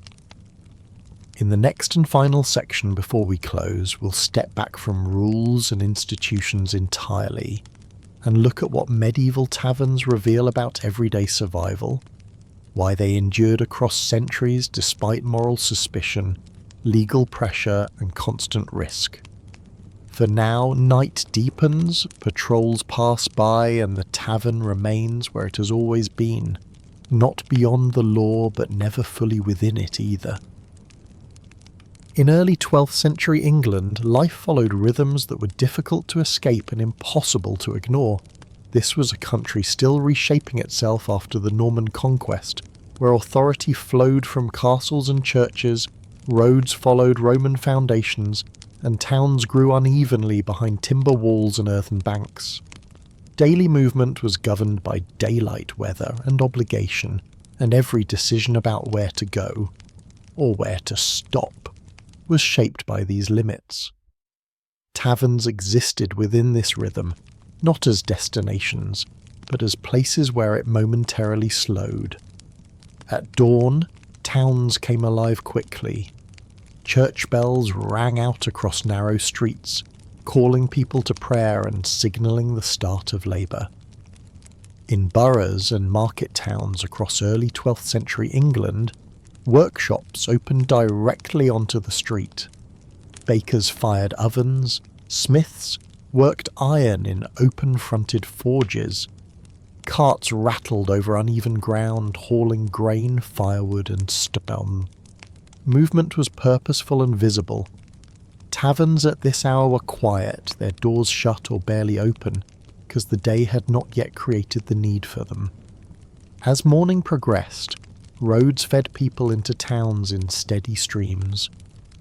In the next and final section before we close, we'll step back from rules and institutions entirely, and look at what medieval taverns reveal about everyday survival, why they endured across centuries despite moral suspicion, legal pressure, and constant risk. For now, night deepens, patrols pass by, and the tavern remains where it has always been, not beyond the law but never fully within it either. In early 12th century England, life followed rhythms that were difficult to escape and impossible to ignore. This was a country still reshaping itself after the Norman conquest, where authority flowed from castles and churches, roads followed Roman foundations, and towns grew unevenly behind timber walls and earthen banks. Daily movement was governed by daylight weather and obligation, and every decision about where to go, or where to stop, was shaped by these limits. Taverns existed within this rhythm, not as destinations, but as places where it momentarily slowed. At dawn, towns came alive quickly. Church bells rang out across narrow streets, calling people to prayer and signalling the start of labour. In boroughs and market towns across early 12th century England, workshops opened directly onto the street. Bakers fired ovens, smiths worked iron in open-fronted forges. Carts rattled over uneven ground, hauling grain, firewood, and stone. Movement was purposeful and visible. Taverns at this hour were quiet, their doors shut or barely open, because the day had not yet created the need for them. As morning progressed, roads fed people into towns in steady streams.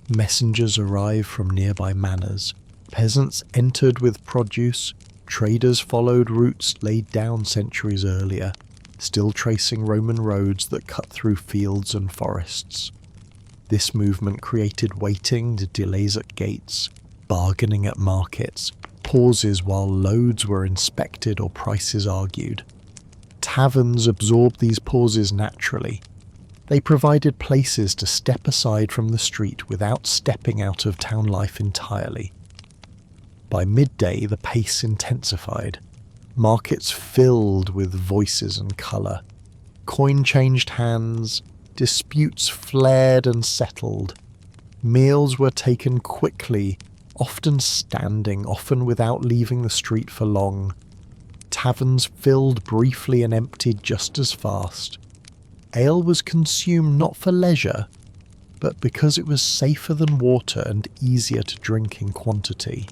Messengers arrived from nearby manors. Peasants entered with produce. Traders followed routes laid down centuries earlier, still tracing Roman roads that cut through fields and forests. This movement created waiting, delays at gates, bargaining at markets, pauses while loads were inspected or prices argued. Taverns absorbed these pauses naturally. They provided places to step aside from the street without stepping out of town life entirely. By midday, the pace intensified. Markets filled with voices and colour. Coin changed hands, disputes flared and settled. Meals were taken quickly, often standing, often without leaving the street for long. Taverns filled briefly and emptied just as fast. Ale was consumed not for leisure, but because it was safer than water and easier to drink in quantity.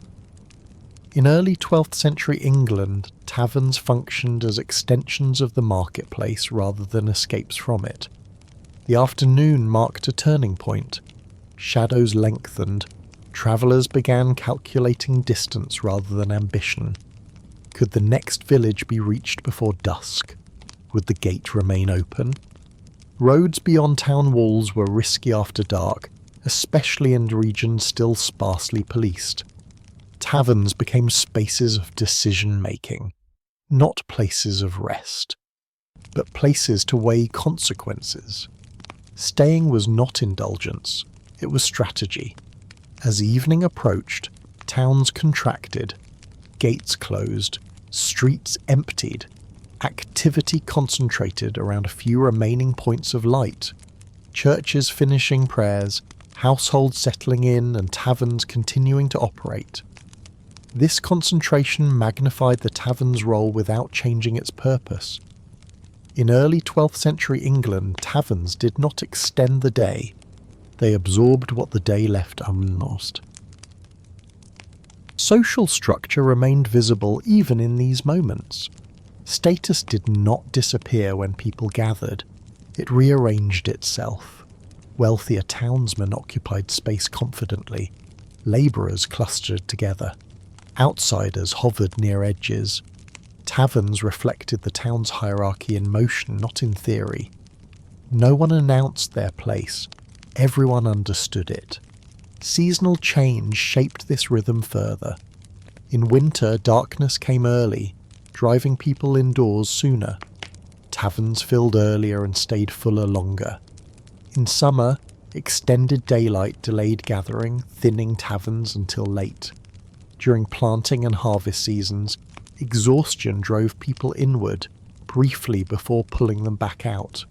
In early 12th century England, taverns functioned as extensions of the marketplace rather than escapes from it. The afternoon marked a turning point. Shadows lengthened. Travellers began calculating distance rather than ambition. Could the next village be reached before dusk? Would the gate remain open? Roads beyond town walls were risky after dark, especially in regions still sparsely policed. Taverns became spaces of decision-making, not places of rest, but places to weigh consequences. Staying was not indulgence, it was strategy. As evening approached, towns contracted, gates closed, streets emptied, activity concentrated around a few remaining points of light, churches finishing prayers, households settling in, and taverns continuing to operate. This concentration magnified the tavern's role without changing its purpose. In early 12th century England, taverns did not extend the day. They absorbed what the day left unnoticed. Social structure remained visible even in these moments. Status did not disappear when people gathered. It rearranged itself. Wealthier townsmen occupied space confidently. Labourers clustered together. Outsiders hovered near edges. Taverns reflected the town's hierarchy in motion, not in theory. No one announced their place. Everyone understood it. Seasonal change shaped this rhythm further. In winter, darkness came early, driving people indoors sooner. Taverns filled earlier and stayed fuller longer. In summer, extended daylight delayed gathering, thinning taverns until late. During planting and harvest seasons, exhaustion drove people inward, briefly before pulling them back out.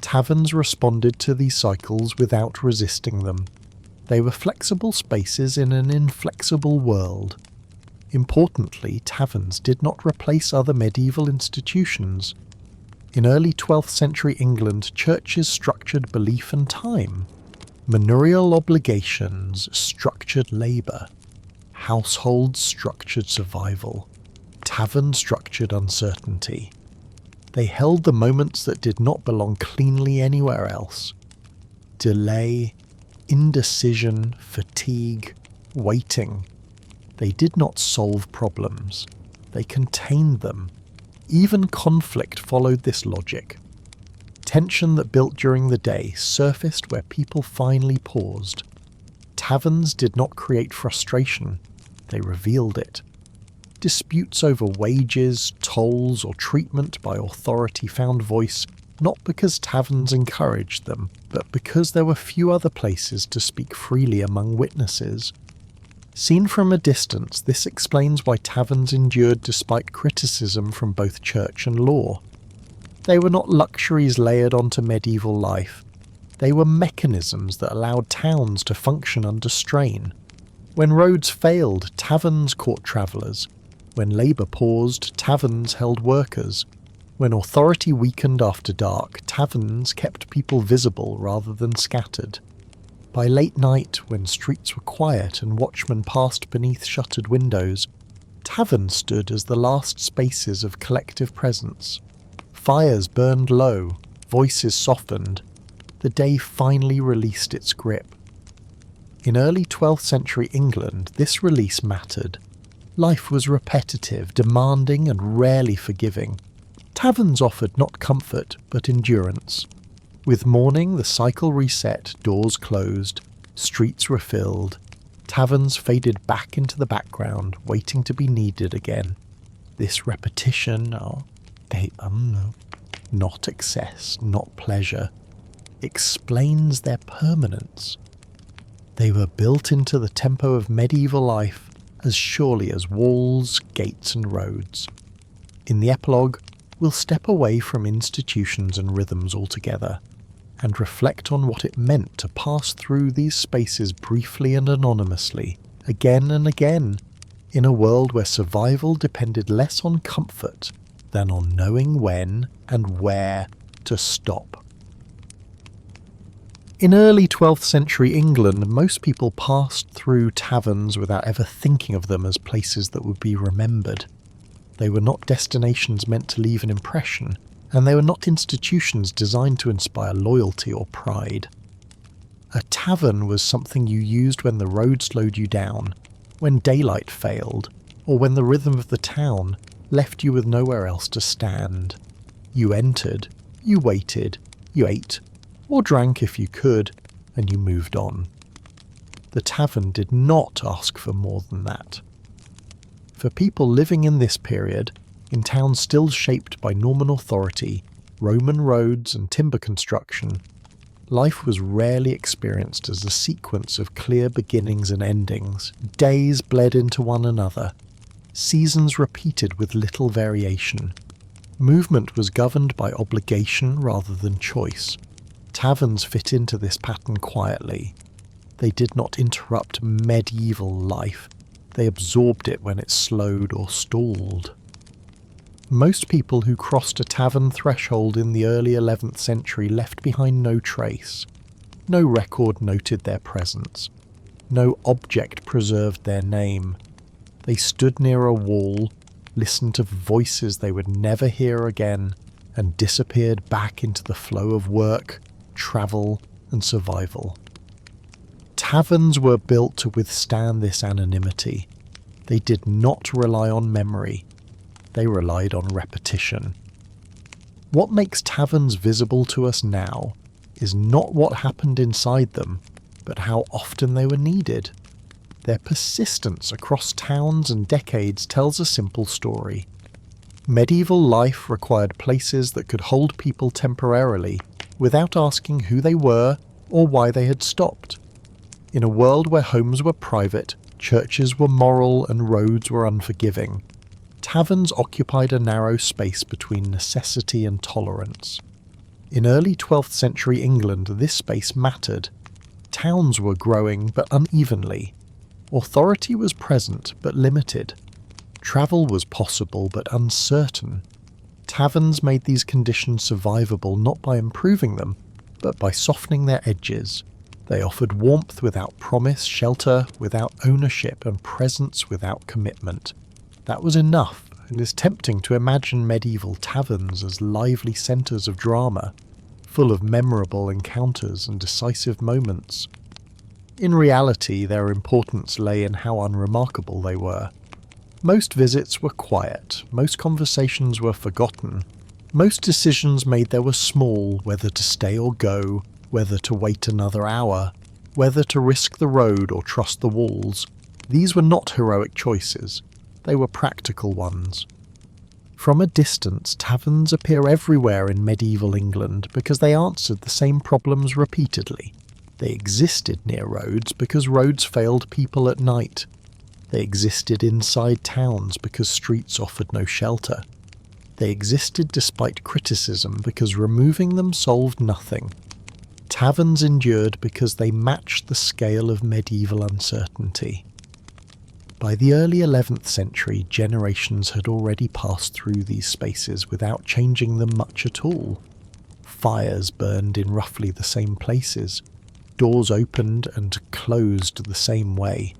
Taverns responded to these cycles without resisting them. They were flexible spaces in an inflexible world. Importantly, taverns did not replace other medieval institutions. In early 12th century England, churches structured belief and time. Manurial obligations structured labour. Households structured survival. Taverns structured uncertainty. They held the moments that did not belong cleanly anywhere else. Delay, indecision, fatigue, waiting. They did not solve problems. They contained them. Even conflict followed this logic. Tension that built during the day surfaced where people finally paused. Taverns did not create frustration. They revealed it. Disputes over wages, tolls, or treatment by authority found voice not because taverns encouraged them, but because there were few other places to speak freely among witnesses. Seen from a distance, this explains why taverns endured despite criticism from both church and law. They were not luxuries layered onto medieval life. They were mechanisms that allowed towns to function under strain. When roads failed, taverns caught travellers. When labour paused, taverns held workers. When authority weakened after dark, taverns kept people visible rather than scattered. By late night, when streets were quiet and watchmen passed beneath shuttered windows, taverns stood as the last spaces of collective presence. Fires burned low, voices softened. The day finally released its grip. In early 12th century England, this release mattered. Life was repetitive, demanding, and rarely forgiving. Taverns offered not comfort, but endurance. With morning, the cycle reset, doors closed, streets refilled. Taverns faded back into the background, waiting to be needed again. This repetition, not excess, not pleasure, explains their permanence. They were built into the tempo of medieval life as surely as walls, gates and roads. In the epilogue, we'll step away from institutions and rhythms altogether, and reflect on what it meant to pass through these spaces briefly and anonymously, again and again, in a world where survival depended less on comfort than on knowing when and where to stop. In early 12th century England, most people passed through taverns without ever thinking of them as places that would be remembered. They were not destinations meant to leave an impression, and they were not institutions designed to inspire loyalty or pride. A tavern was something you used when the road slowed you down, when daylight failed, or when the rhythm of the town left you with nowhere else to stand. You entered, you waited, you ate, or drank if you could, and you moved on. The tavern did not ask for more than that. For people living in this period, in towns still shaped by Norman authority, Roman roads and timber construction, life was rarely experienced as a sequence of clear beginnings and endings. Days bled into one another. Seasons repeated with little variation. Movement was governed by obligation rather than choice. Taverns fit into this pattern quietly. They did not interrupt medieval life. They absorbed it when it slowed or stalled. Most people who crossed a tavern threshold in the early 11th century left behind no trace. No record noted their presence. No object preserved their name. They stood near a wall, listened to voices they would never hear again, and disappeared back into the flow of work, travel, and survival. Taverns were built to withstand this anonymity. They did not rely on memory. They relied on repetition. What makes taverns visible to us now is not what happened inside them, but how often they were needed. Their persistence across towns and decades tells a simple story. Medieval life required places that could hold people temporarily, without asking who they were or why they had stopped. In a world where homes were private, churches were moral, and roads were unforgiving, taverns occupied a narrow space between necessity and tolerance. In early 12th century England, this space mattered. Towns were growing, but unevenly. Authority was present, but limited. Travel was possible, but uncertain. Taverns made these conditions survivable not by improving them, but by softening their edges. They offered warmth without promise, shelter without ownership, and presence without commitment. That was enough, and it's tempting to imagine medieval taverns as lively centres of drama, full of memorable encounters and decisive moments. In reality, their importance lay in how unremarkable they were. Most visits were quiet, most conversations were forgotten, most decisions made there were small, whether to stay or go, whether to wait another hour, whether to risk the road or trust the walls. These were not heroic choices, they were practical ones. From a distance, taverns appear everywhere in medieval England because they answered the same problems repeatedly. They existed near roads because roads failed people at night. They existed inside towns because streets offered no shelter. They existed despite criticism because removing them solved nothing. Taverns endured because they matched the scale of medieval uncertainty. By the early 11th century, generations had already passed through these spaces without changing them much at all. Fires burned in roughly the same places. Doors opened and closed the same way.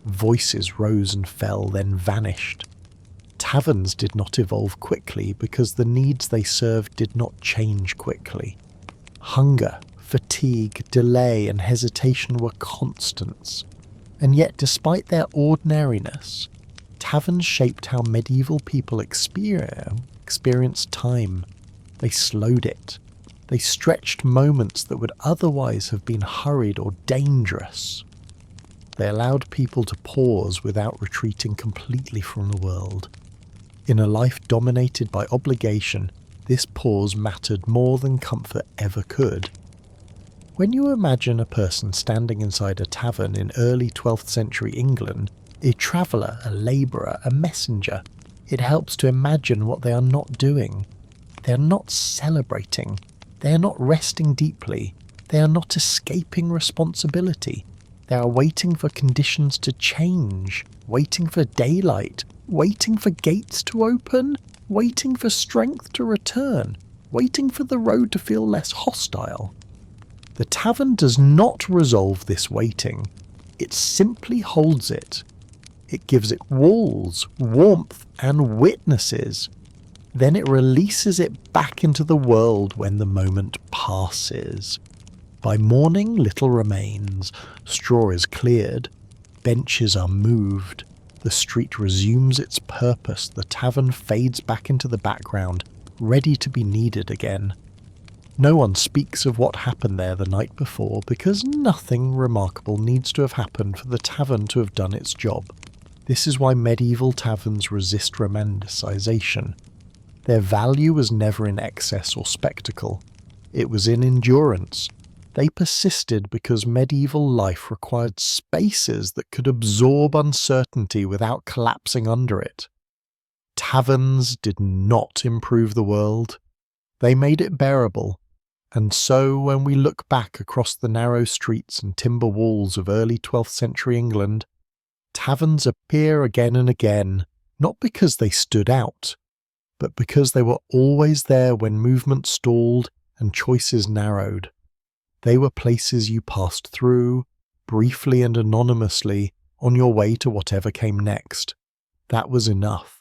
Voices rose and fell, then vanished. Taverns did not evolve quickly because the needs they served did not change quickly. Hunger, fatigue, delay, and hesitation were constants. And yet, despite their ordinariness, Taverns shaped how medieval people experienced time. They slowed it. They stretched moments that would otherwise have been hurried or dangerous. They allowed people to pause without retreating completely from the world. In a life dominated by obligation, this pause mattered more than comfort ever could. When you imagine a person standing inside a tavern in early 12th century England, a traveller, a labourer, a messenger, it helps to imagine what they are not doing. They are not celebrating. They are not resting deeply. They are not escaping responsibility. They are waiting for conditions to change, waiting for daylight, waiting for gates to open, waiting for strength to return, waiting for the road to feel less hostile. The tavern does not resolve this waiting. It simply holds it. It gives it walls, warmth, and witnesses. Then it releases it back into the world when the moment passes. By morning, little remains. Straw is cleared. Benches are moved. The street resumes its purpose. The tavern fades back into the background, ready to be needed again. No one speaks of what happened there the night before because nothing remarkable needs to have happened for the tavern to have done its job. This is why medieval taverns resist romanticisation. Their value was never in excess or spectacle. It was in endurance. They persisted because medieval life required spaces that could absorb uncertainty without collapsing under it. Taverns did not improve the world. They made it bearable. And so, when we look back across the narrow streets and timber walls of early 12th century England, taverns appear again and again, not because they stood out, but because they were always there when movement stalled and choices narrowed. They were places you passed through, briefly and anonymously, on your way to whatever came next. That was enough.